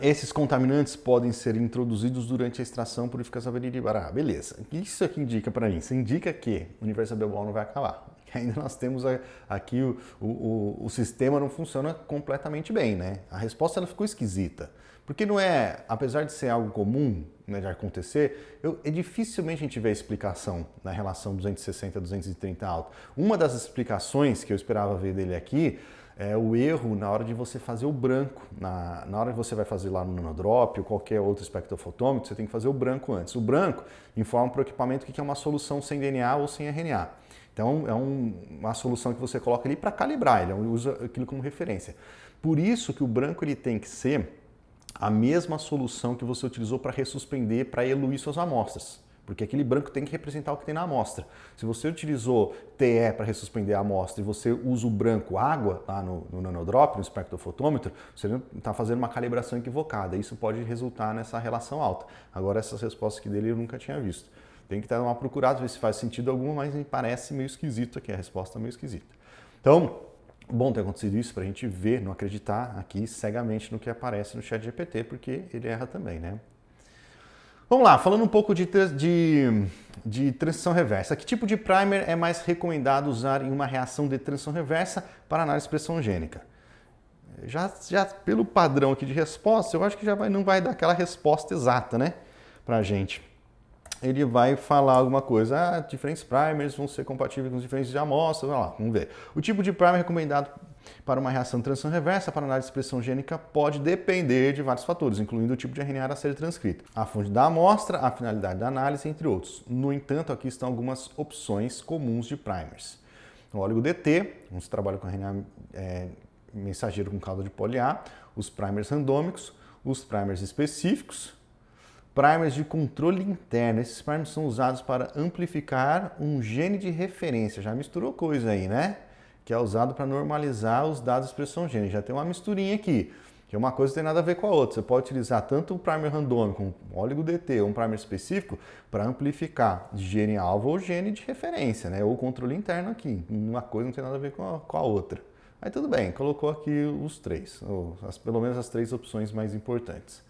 Esses contaminantes podem ser introduzidos durante a extração, purificação e bará. Beleza. O que isso aqui indica para mim? Isso indica que o universo biobol não vai acabar. Ainda nós temos aqui o sistema não funciona completamente bem, né? A resposta ela ficou esquisita. Porque não é, apesar de ser algo comum, né, de acontecer, dificilmente a gente vê a explicação na relação 260 a 230 alta. Uma das explicações que eu esperava ver dele aqui é o erro na hora de você fazer o branco. Na hora que você vai fazer lá no nanodrop ou qualquer outro espectrofotômetro, você tem que fazer o branco antes. O branco informa para o equipamento que é uma solução sem DNA ou sem RNA. Então, é uma solução que você coloca ali para calibrar, ele usa aquilo como referência. Por isso que o branco ele tem que ser a mesma solução que você utilizou para ressuspender, para eluir suas amostras. Porque aquele branco tem que representar o que tem na amostra. Se você utilizou TE para ressuspender a amostra e você usa o branco água lá no nanodrop, no espectrofotômetro, você está fazendo uma calibração equivocada. Isso pode resultar nessa relação alta. Agora, essas respostas aqui dele eu nunca tinha visto. Tem que dar uma procurada, ver se faz sentido alguma, mas me parece meio esquisito aqui, a resposta é meio esquisita. Então, bom ter acontecido isso para a gente ver, não acreditar aqui cegamente no que aparece no ChatGPT, porque ele erra também, né? Vamos lá, falando um pouco de transição reversa. Que tipo de primer é mais recomendado usar em uma reação de transição reversa para análise de expressão gênica? Já pelo padrão aqui de resposta, eu acho que não vai dar aquela resposta exata, né, para a gente. Ele vai falar alguma coisa, diferentes primers vão ser compatíveis com diferentes de amostras, vamos ver. O tipo de primer recomendado para uma reação de transição reversa para análise de expressão gênica pode depender de vários fatores, incluindo o tipo de RNA a ser transcrito, a fonte da amostra, a finalidade da análise, entre outros. No entanto, aqui estão algumas opções comuns de primers. O óleo DT, onde trabalha com RNA mensageiro com calda de poli-A, os primers randômicos, os primers específicos, primers de controle interno. Esses primers são usados para amplificar um gene de referência. Já misturou coisa aí, né? Que é usado para normalizar os dados de expressão gênica. Já tem uma misturinha aqui, que uma coisa não tem nada a ver com a outra. Você pode utilizar tanto o primer randômico, um oligo-DT ou um primer específico para amplificar gene-alvo ou gene de referência, né? Ou controle interno aqui. Uma coisa não tem nada a ver com a outra. Aí tudo bem, colocou aqui os três, pelo menos as três opções mais importantes.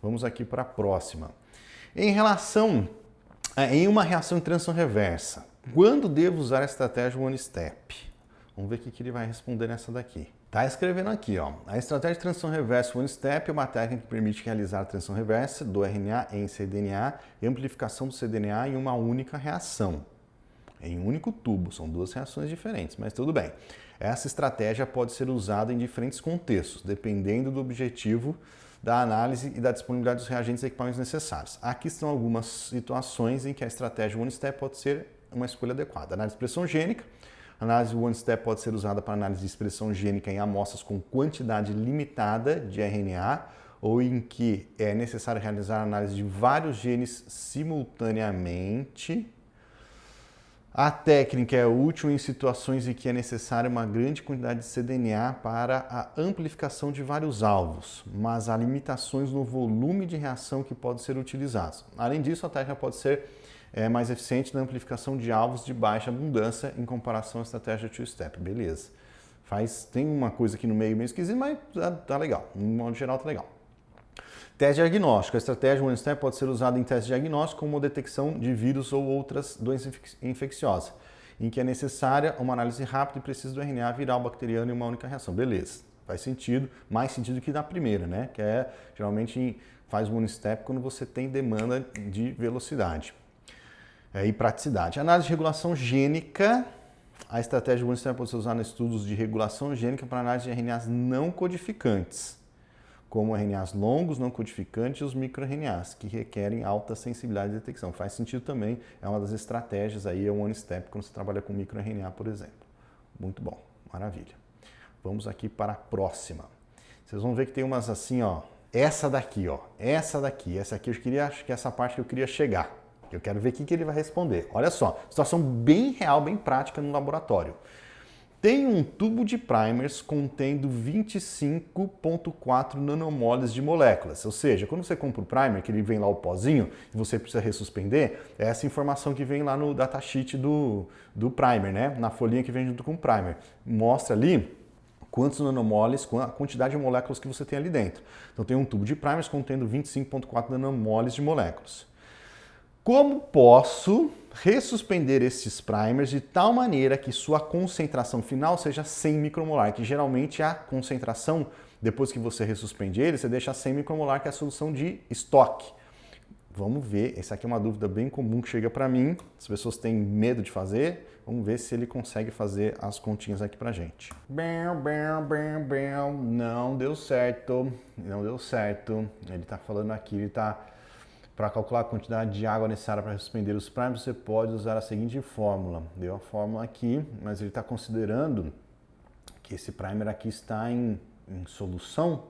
Vamos aqui para a próxima. Em uma reação de transição reversa, quando devo usar a estratégia One Step? Vamos ver o que ele vai responder nessa daqui. Está escrevendo aqui, ó. A estratégia de transição reversa One Step é uma técnica que permite realizar a transição reversa do RNA em cDNA e amplificação do cDNA em uma única reação. Em um único tubo, são duas reações diferentes, mas tudo bem. Essa estratégia pode ser usada em diferentes contextos, dependendo do objetivo da análise e da disponibilidade dos reagentes e equipamentos necessários. Aqui estão algumas situações em que a estratégia One Step pode ser uma escolha adequada. Análise de expressão gênica. A análise One Step pode ser usada para análise de expressão gênica em amostras com quantidade limitada de RNA ou em que é necessário realizar a análise de vários genes simultaneamente. A técnica é útil em situações em que é necessária uma grande quantidade de cDNA para a amplificação de vários alvos, mas há limitações no volume de reação que pode ser utilizado. Além disso, a técnica pode ser mais eficiente na amplificação de alvos de baixa abundância em comparação à estratégia two-step. Beleza. Tem uma coisa aqui no meio esquisita, mas tá legal. No modo geral tá legal. Teste diagnóstico. A estratégia One Step pode ser usada em teste diagnóstico como detecção de vírus ou outras doenças infecciosas, em que é necessária uma análise rápida e precisa do RNA viral, bacteriano e uma única reação. Beleza, faz sentido, mais sentido que na primeira, né? Que geralmente faz One Step quando você tem demanda de velocidade e praticidade. Análise de regulação gênica. A estratégia One Step pode ser usada em estudos de regulação gênica para análise de RNAs não codificantes, como RNAs longos, não codificantes e os microRNAs, que requerem alta sensibilidade de detecção. Faz sentido também, é uma das estratégias aí, é o One Step, quando você trabalha com microRNA, por exemplo. Muito bom, maravilha. Vamos aqui para a próxima. Vocês vão ver que tem umas assim, ó, essa daqui, essa aqui, acho que é essa parte que eu queria chegar. Eu quero ver o que ele vai responder. Olha só, situação bem real, bem prática no laboratório. Tem um tubo de primers contendo 25,4 nanomoles de moléculas. Ou seja, quando você compra o primer, que ele vem lá o pozinho, e você precisa ressuspender, é essa informação que vem lá no datasheet do primer, né? Na folhinha que vem junto com o primer. Mostra ali quantos nanomoles, a quantidade de moléculas que você tem ali dentro. Então tem um tubo de primers contendo 25,4 nanomoles de moléculas. Como posso ressuspender esses primers de tal maneira que sua concentração final seja 100 micromolar, que geralmente a concentração, depois que você ressuspende ele, você deixa 100 micromolar, que é a solução de estoque. Vamos ver, essa aqui é uma dúvida bem comum que chega para mim, as pessoas têm medo de fazer, vamos ver se ele consegue fazer as continhas aqui pra gente. Não deu certo, ele tá falando aqui, para calcular a quantidade de água necessária para suspender os primers, você pode usar a seguinte fórmula. Deu a fórmula aqui, mas ele está considerando que esse primer aqui está em solução.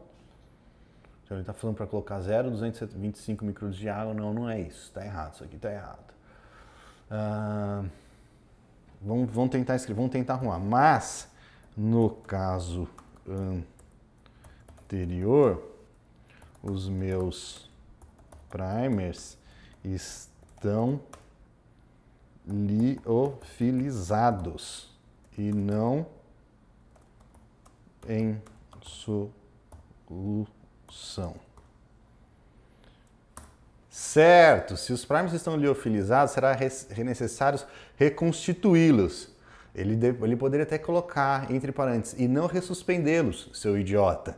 Então ele está falando para colocar 0,225 microlitros de água. Não é isso. Está errado, isso aqui está errado. Vamos tentar escrever, vamos tentar arrumar. Mas, no caso anterior, os meus primers estão liofilizados e não em solução. Certo, se os primers estão liofilizados, será necessário reconstituí-los. Ele poderia até colocar entre parênteses e não ressuspendê-los, seu idiota,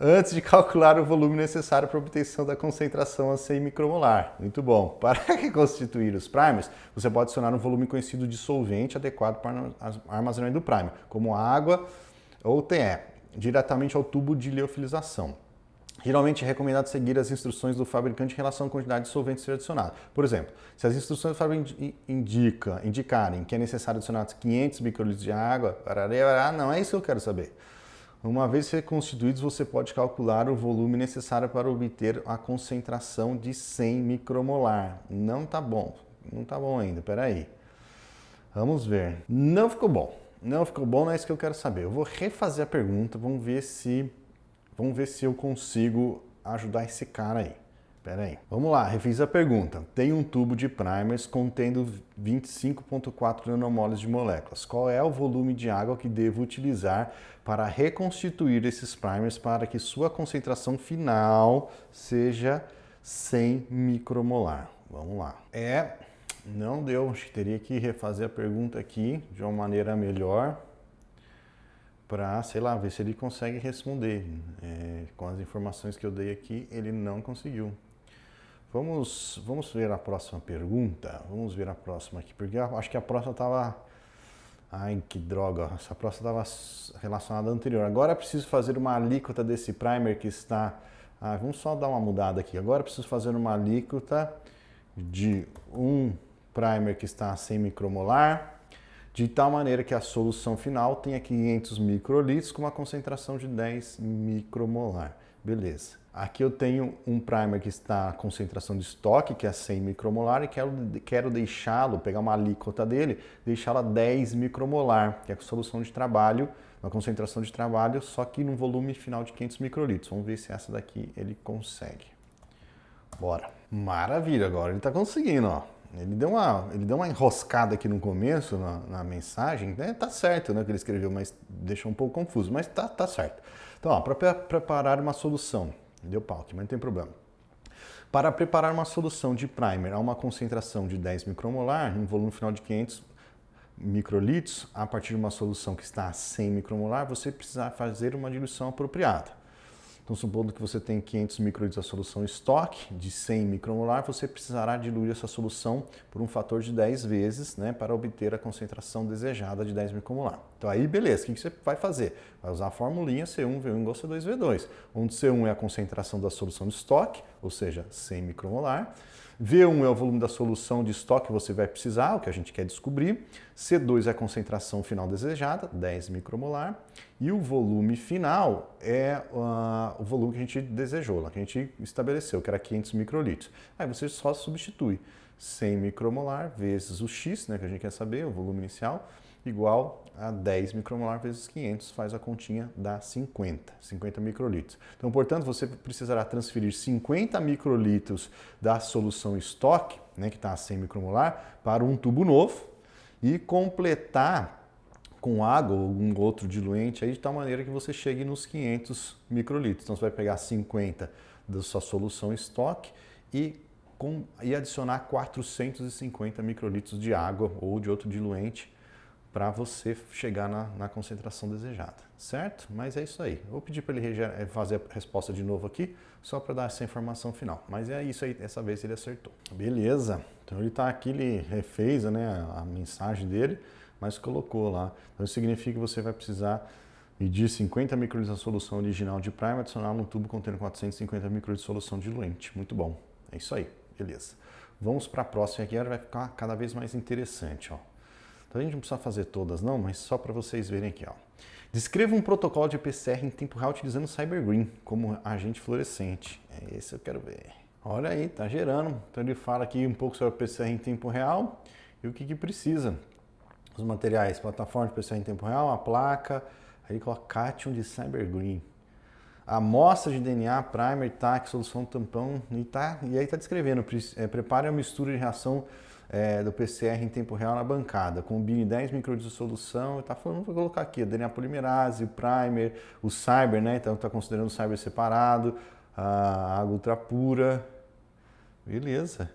antes de calcular o volume necessário para a obtenção da concentração a 100 micromolar. Muito bom. Para reconstituir os primers, você pode adicionar um volume conhecido de solvente adequado para o armazenamento do primer, como água ou TE, diretamente ao tubo de liofilização. Geralmente é recomendado seguir as instruções do fabricante em relação à quantidade de solvente a ser adicionado. Por exemplo, se as instruções do fabricante indicarem que é necessário adicionar 500 microlitros de água, não é isso que eu quero saber. Uma vez reconstituídos, você pode calcular o volume necessário para obter a concentração de 100 micromolar. Não tá bom ainda, peraí. Vamos ver. Não ficou bom, não é isso que eu quero saber. Eu vou refazer a pergunta, vamos ver se eu consigo ajudar esse cara aí. Pera aí. Vamos lá, refiz a pergunta. Tem um tubo de primers contendo 25,4 nanomoles de moléculas. Qual é o volume de água que devo utilizar para reconstituir esses primers para que sua concentração final seja 100 micromolar? Vamos lá. Não deu. Acho que teria que refazer a pergunta aqui de uma maneira melhor para, sei lá, ver se ele consegue responder. Com as informações que eu dei aqui, ele não conseguiu. Vamos ver a próxima pergunta. Vamos ver a próxima aqui, porque eu acho que a próxima estava... Ai, que droga. Essa próxima estava relacionada à anterior. Agora eu preciso fazer uma alíquota desse primer que está... vamos só dar uma mudada aqui. Agora eu preciso fazer uma alíquota de um primer que está a 100 micromolar, de tal maneira que a solução final tenha 500 microlitros com uma concentração de 10 micromolar. Beleza. Aqui eu tenho um primer que está a concentração de estoque, que é 100 micromolar, e quero deixá-lo, pegar uma alíquota dele, deixá-lo a 10 micromolar, que é a solução de trabalho, uma concentração de trabalho, só que num volume final de 500 microlitros. Vamos ver se essa daqui ele consegue. Bora. Maravilha, agora ele está conseguindo, ó. ele deu uma enroscada aqui no começo, na mensagem, né? Tá certo, né, que ele escreveu, mas deixou um pouco confuso, mas tá certo. Então, ó, para preparar uma solução, deu pau aqui, mas não tem problema. Para preparar uma solução de primer a uma concentração de 10 micromolar, em volume final de 500 microlitros, a partir de uma solução que está a 100 micromolar, você precisa fazer uma diluição apropriada. Então, supondo que você tem 500 microlitros da solução estoque de 100 micromolar, você precisará diluir essa solução por um fator de 10 vezes, né, para obter a concentração desejada de 10 micromolar. Então, aí, beleza, o que você vai fazer? Vai usar a formulinha C1, V1 igual a C2, V2, onde C1 é a concentração da solução de estoque, ou seja, 100 micromolar. V1 é o volume da solução de estoque que você vai precisar, o que a gente quer descobrir. C2 é a concentração final desejada, 10 micromolar. E o volume final é o volume que a gente desejou, que a gente estabeleceu, que era 500 microlitros. Aí você só substitui 100 micromolar vezes o X, né, que a gente quer saber, o volume inicial, igual a 10 micromolar vezes 500, faz a continha, dá 50 microlitros. Então, portanto, você precisará transferir 50 microlitros da solução estoque, né, que está a 100 micromolar, para um tubo novo e completar com água ou algum outro diluente aí, de tal maneira que você chegue nos 500 microlitros. Então, você vai pegar 50 da sua solução estoque e adicionar 450 microlitros de água ou de outro diluente para você chegar na concentração desejada, certo? Mas é isso aí. Eu vou pedir para ele fazer a resposta de novo aqui, só para dar essa informação final. Mas é isso aí, dessa vez ele acertou. Beleza, então ele está aqui, ele refez, né, a mensagem dele, mas colocou lá. Então isso significa que você vai precisar medir 50 microlitros da solução original de primer, adicionar num tubo contendo 450 microlitros de solução diluente. Muito bom, é isso aí, beleza. Vamos para a próxima aqui, ela vai ficar cada vez mais interessante, ó. Então a gente não precisa fazer todas não, mas só para vocês verem aqui, ó. Descreva um protocolo de PCR em tempo real utilizando CyberGreen como agente fluorescente. É esse eu quero ver. Olha aí, tá gerando. Então ele fala aqui um pouco sobre a PCR em tempo real e o que precisa. Os materiais, plataforma de PCR em tempo real, a placa, aí ele coloca cátion de CyberGreen. A amostra de DNA, primer, TAC, solução tampão, e aí tá descrevendo, prepare a mistura de reação do PCR em tempo real na bancada. Combine 10 microlitros de solução. Está falando, vou colocar aqui, a DNA polimerase, o primer, o cyber, né? Então está considerando o cyber separado, a água ultra pura. Beleza.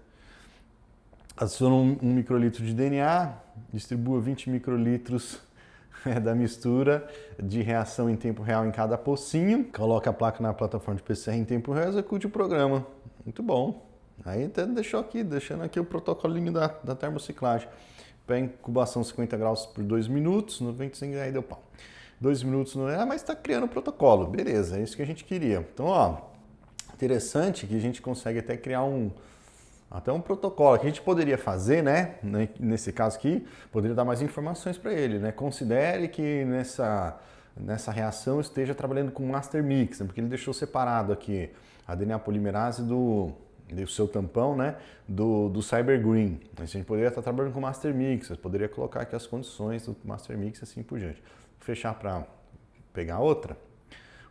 Adiciona 1 microlitro de DNA, distribua 20 microlitros da mistura de reação em tempo real em cada pocinho. Coloca a placa na plataforma de PCR em tempo real e execute o programa. Muito bom. Aí até deixando aqui o protocolinho da termociclagem. Para incubação 50 graus por 2 minutos, 95, aí deu pau. 2 minutos, mas está criando o protocolo. Beleza, é isso que a gente queria. Então, ó, interessante que a gente consegue até criar até um protocolo que a gente poderia fazer, né? Nesse caso aqui, poderia dar mais informações para ele, né? Considere que nessa reação esteja trabalhando com master mix, né? Porque ele deixou separado aqui a DNA polimerase do seu tampão, né, do CyberGreen. A gente poderia estar trabalhando com Master Mix, eu poderia colocar aqui as condições do Master Mix e assim por diante. Vou fechar para pegar outra.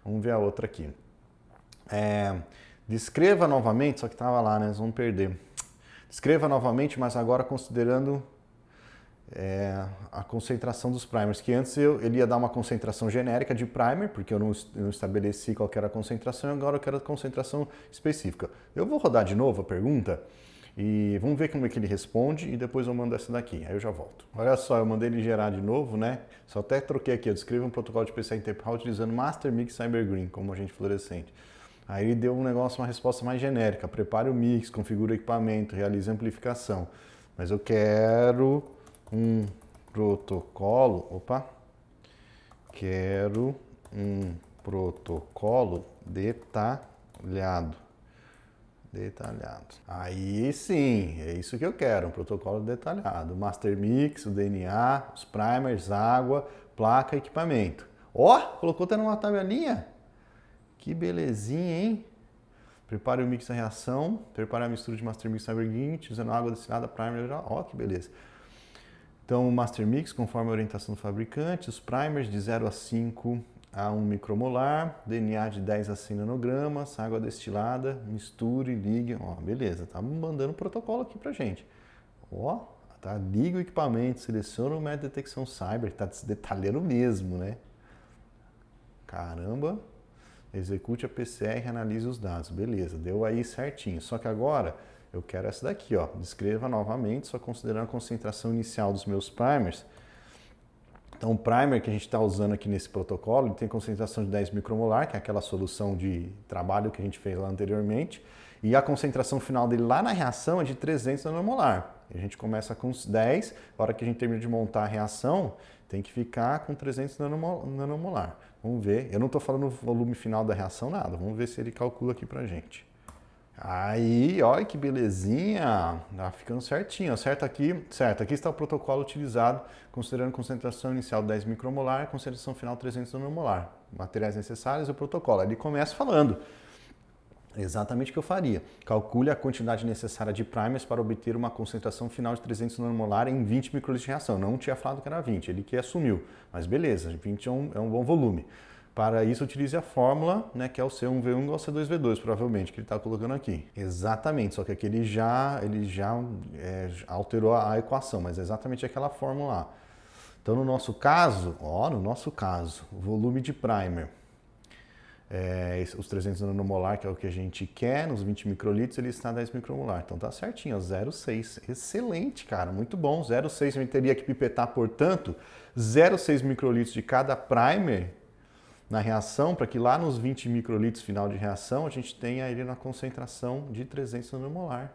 Vamos ver a outra aqui. Descreva novamente, só que estava lá, né, nós vamos perder. Descreva novamente, mas agora considerando a concentração dos primers, que antes ele ia dar uma concentração genérica de primer, porque eu não estabeleci qual era a concentração, agora eu quero a concentração específica. Eu vou rodar de novo a pergunta e vamos ver como é que ele responde e depois eu mando essa daqui, aí eu já volto. Olha só, eu mandei ele gerar de novo, né? Só até troquei aqui, eu descrevo um protocolo de PCR em tempo real utilizando Master Mix CyberGreen como agente fluorescente. Aí ele deu uma resposta mais genérica, prepare o mix, configure o equipamento, realize a amplificação. Mas eu quero um protocolo, quero um protocolo detalhado. Aí sim, é isso que eu quero, um protocolo detalhado. Master Mix, o DNA, os primers, água, placa, equipamento. Ó, colocou até numa tabelinha. Que belezinha, hein? Prepare o mix da reação, prepare a mistura de Master Mix CyberGreen, utilizando água destilada, primer, ó, que beleza. Então, o Master Mix, conforme a orientação do fabricante, os primers de 0 a 5 a 1 micromolar, DNA de 10 a 100 nanogramas, água destilada, misture, ligue, ó, beleza, tá mandando um protocolo aqui pra gente. Ó, tá, liga o equipamento, seleciona o método de detecção cyber, tá se detalhando mesmo, né? Caramba, execute a PCR e analise os dados. Beleza, deu aí certinho. Só que agora eu quero essa daqui, ó. Descreva novamente, só considerando a concentração inicial dos meus primers. Então, o primer que a gente está usando aqui nesse protocolo, ele tem concentração de 10 micromolar, que é aquela solução de trabalho que a gente fez lá anteriormente, e a concentração final dele lá na reação é de 300 nanomolar. A gente começa com os 10, a hora que a gente termina de montar a reação, tem que ficar com 300 nanomolar. Vamos ver, eu não estou falando o volume final da reação, nada, vamos ver se ele calcula aqui pra gente. Aí, olha que belezinha, tá ficando certinho, certo? Aqui está o protocolo utilizado, considerando concentração inicial 10 micromolar, concentração final 300 nanomolar. Materiais necessários e o protocolo. Ele começa falando exatamente o que eu faria. Calcule a quantidade necessária de primers para obter uma concentração final de 300 nanomolar em 20 microlitros de reação. Não tinha falado que era 20, ele que assumiu, mas beleza, 20 é um bom volume. Para isso, utilize a fórmula, né, que é o C1V1 igual ao C2V2, provavelmente, que ele está colocando aqui. Exatamente, só que aqui ele já alterou a equação, mas é exatamente aquela fórmula lá. Então, no nosso caso, o volume de primer, os 300 nanomolar, que é o que a gente quer, nos 20 microlitros, ele está a 10 micromolar. Então, tá certinho, 0,6. Excelente, cara, muito bom. 0,6, a gente teria que pipetar, portanto, 0,6 microlitros de cada primer na reação, para que lá nos 20 microlitros final de reação a gente tenha ele na concentração de 300 nanomolar.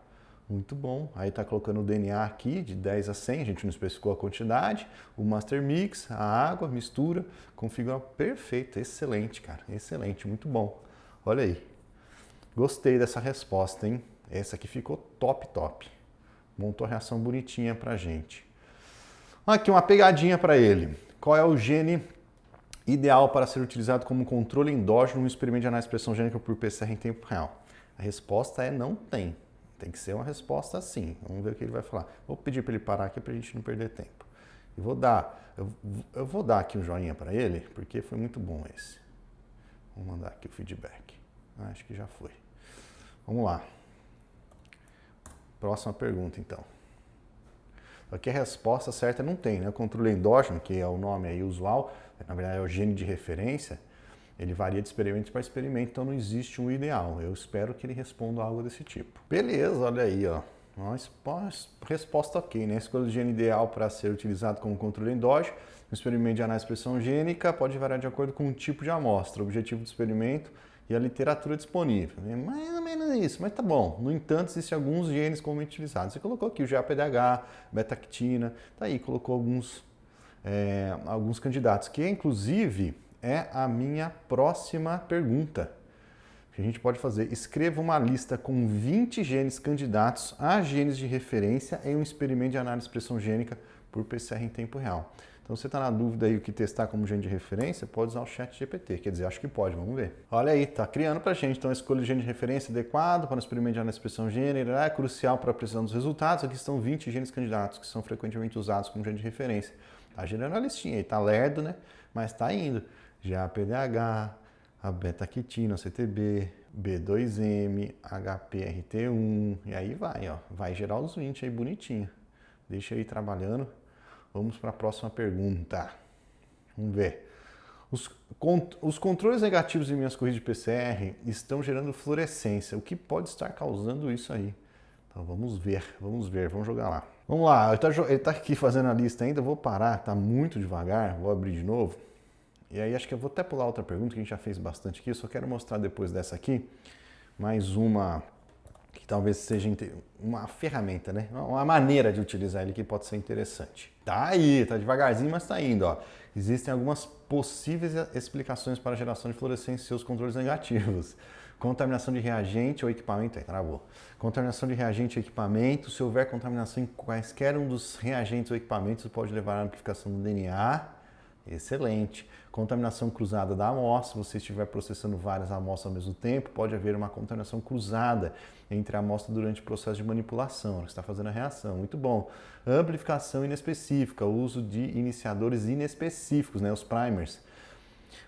Muito bom. Aí está colocando o DNA aqui de 10 a 100, a gente não especificou a quantidade, o master mix, a água, mistura, configura perfeito, excelente, cara, excelente, muito bom. Olha aí. Gostei dessa resposta, hein? Essa aqui ficou top. Montou a reação bonitinha pra gente. Aqui uma pegadinha para ele. Qual é o gene ideal para ser utilizado como controle endógeno no experimento de análise de expressão gênica por PCR em tempo real? A resposta é não tem. Tem que ser uma resposta sim. Vamos ver o que ele vai falar. Vou pedir para ele parar aqui para a gente não perder tempo. Eu vou dar aqui um joinha para ele, porque foi muito bom esse. Vou mandar aqui o feedback. Acho que já foi. Vamos lá. Próxima pergunta, então. Aqui a resposta certa não tem, né? O controle endógeno, que é o nome aí usual, na verdade é o gene de referência, ele varia de experimento para experimento, então não existe um ideal. Eu espero que ele responda algo desse tipo. Beleza, olha aí, ó. Resposta ok, né? A escolha do gene ideal para ser utilizado como controle endógeno no experimento de análise de expressão gênica pode variar de acordo com o tipo de amostra, o objetivo do experimento e a literatura disponível. É mais ou menos isso, mas tá bom. No entanto, existem alguns genes comumente utilizados. Você colocou aqui o GAPDH, beta-actina, tá aí, colocou alguns candidatos, que inclusive é a minha próxima pergunta. Que a gente pode fazer, escreva uma lista com 20 genes candidatos a genes de referência em um experimento de análise de expressão gênica por PCR em tempo real. Então, você está na dúvida aí o que testar como gene de referência, pode usar o ChatGPT. Quer dizer, acho que pode, vamos ver. Olha aí, está criando para a gente. Então, a escolha de gene de referência adequado para o experimento de análise de expressão gênica é crucial para a precisão dos resultados. Aqui estão 20 genes candidatos que são frequentemente usados como gene de referência. Está gerando a listinha aí, está lerdo, né? Mas está indo. GAPDH, a beta-quitina, CTB, B2M, HPRT1, e aí vai, ó. Vai gerar os 20 aí bonitinho. Deixa aí trabalhando. Vamos para a próxima pergunta. Vamos ver. Os controles negativos de minhas corridas de PCR estão gerando fluorescência. O que pode estar causando isso aí? Então vamos ver, vamos jogar lá. Vamos lá, ele está aqui fazendo a lista ainda, eu vou parar, está muito devagar, vou abrir de novo. E aí acho que eu vou até pular outra pergunta, que a gente já fez bastante aqui, eu só quero mostrar depois dessa aqui, mais uma que talvez seja uma ferramenta, né? Uma maneira de utilizar ele que pode ser interessante. Tá aí, tá devagarzinho, mas tá indo, ó. Existem algumas possíveis explicações para a geração de fluorescência em seus controles negativos. Contaminação de reagente ou equipamento, travou. Contaminação de reagente ou equipamento, se houver contaminação em quaisquer um dos reagentes ou equipamentos, pode levar à amplificação do DNA. Excelente. Contaminação cruzada da amostra, se você estiver processando várias amostras ao mesmo tempo, pode haver uma contaminação cruzada entre a amostra durante o processo de manipulação, que está fazendo a reação. Muito bom. Amplificação inespecífica, o uso de iniciadores inespecíficos, né, os primers.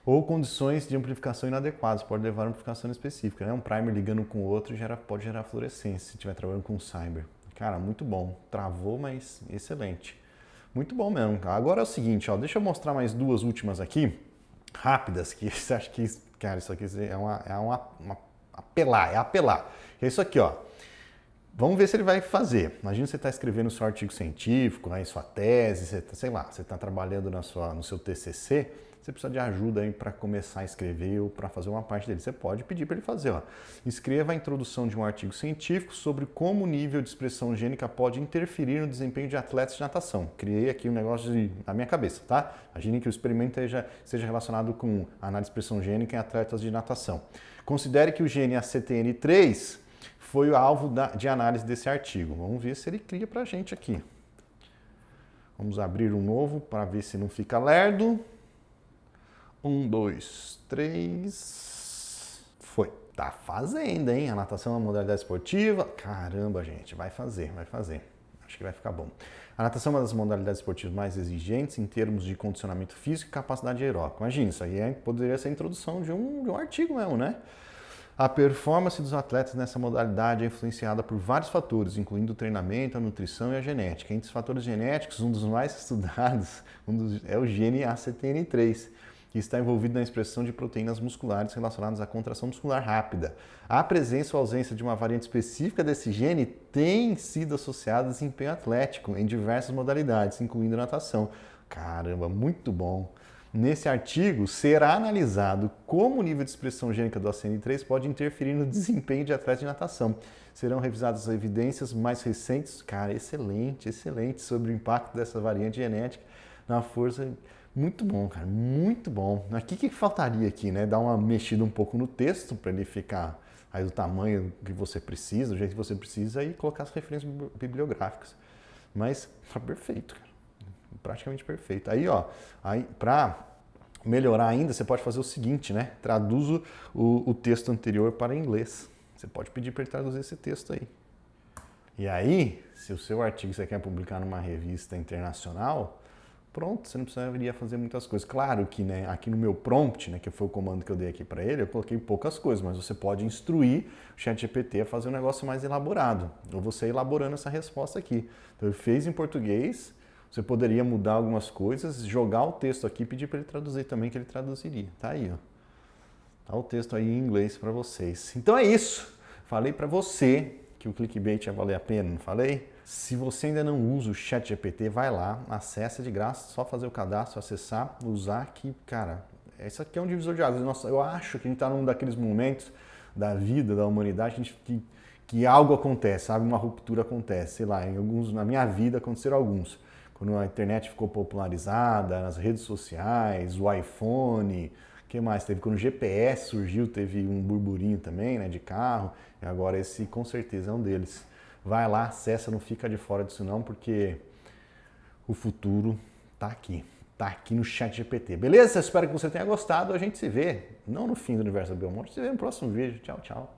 Ou condições de amplificação inadequadas, pode levar a amplificação específica. Né? Um primer ligando com o outro pode gerar fluorescência, se estiver trabalhando com cyber. Cara, muito bom. Travou, mas excelente. Muito bom mesmo. Agora é o seguinte, ó, deixa eu mostrar mais duas últimas aqui, rápidas, que você acha que, cara, isso aqui é apelar. É isso aqui, ó. Vamos ver se ele vai fazer. Imagina você está escrevendo o seu artigo científico, né, em sua tese, você tá, sei lá, você está trabalhando no seu TCC, você precisa de ajuda aí para começar a escrever ou para fazer uma parte dele. Você pode pedir para ele fazer, ó. Escreva a introdução de um artigo científico sobre como o nível de expressão gênica pode interferir no desempenho de atletas de natação. Criei aqui um negócio na minha cabeça, tá? Imagine que o experimento seja relacionado com análise de expressão gênica em atletas de natação. Considere que o gene ACTN3 foi o alvo de análise desse artigo. Vamos ver se ele cria para a gente aqui. Vamos abrir um novo para ver se não fica lerdo. 1, 2, 3. Foi. Tá fazendo, hein? A natação é uma modalidade esportiva. Caramba, gente, vai fazer. Acho que vai ficar bom. A natação é uma das modalidades esportivas mais exigentes em termos de condicionamento físico e capacidade aeróbica. Imagina, isso aí poderia ser a introdução de um artigo mesmo, né? A performance dos atletas nessa modalidade é influenciada por vários fatores, incluindo o treinamento, a nutrição e a genética. Entre os fatores genéticos, um dos mais estudados é o gene ACTN3, que está envolvido na expressão de proteínas musculares relacionadas à contração muscular rápida. A presença ou ausência de uma variante específica desse gene tem sido associada a desempenho atlético em diversas modalidades, incluindo natação. Caramba, muito bom! Nesse artigo, será analisado como o nível de expressão gênica do ACN3 pode interferir no desempenho de atletas de natação. Serão revisadas as evidências mais recentes, cara, excelente, sobre o impacto dessa variante genética na força. Muito bom, cara, muito bom. Aqui, o que faltaria aqui, né? Dar uma mexida um pouco no texto para ele ficar aí do tamanho que você precisa, do jeito que você precisa, e colocar as referências bibliográficas. Mas tá perfeito, cara. Praticamente perfeito. Aí, ó, para melhorar ainda, você pode fazer o seguinte, né? Traduzo o texto anterior para inglês. Você pode pedir para ele traduzir esse texto aí. E aí, se o seu artigo você quer publicar numa revista internacional, pronto, você não precisaria fazer muitas coisas. Claro que, né, aqui no meu prompt, né, que foi o comando que eu dei aqui para ele, eu coloquei poucas coisas, mas você pode instruir o ChatGPT a fazer um negócio mais elaborado. Ou você elaborando essa resposta aqui. Então, ele fez em português. Você poderia mudar algumas coisas, jogar o texto aqui e pedir para ele traduzir também, que ele traduziria. Tá aí, ó. Tá o texto aí em inglês para vocês. Então é isso. Falei para você que o clickbait ia valer a pena, não falei? Se você ainda não usa o ChatGPT, vai lá, acessa de graça, só fazer o cadastro, acessar, usar, que, cara, isso aqui é um divisor de águas. Nossa, eu acho que a gente está num daqueles momentos da vida, da humanidade, que algo acontece, sabe? Uma ruptura acontece. Sei lá, na minha vida aconteceram alguns. Quando a internet ficou popularizada, nas redes sociais, o iPhone, o que mais? Teve quando o GPS surgiu, teve um burburinho também, né, de carro, e agora esse com certeza é um deles. Vai lá, acessa, não fica de fora disso não, porque o futuro tá aqui no ChatGPT. Beleza? Espero que você tenha gostado, a gente se vê, não no fim do Universo Belmonte, se vê no próximo vídeo. Tchau, tchau.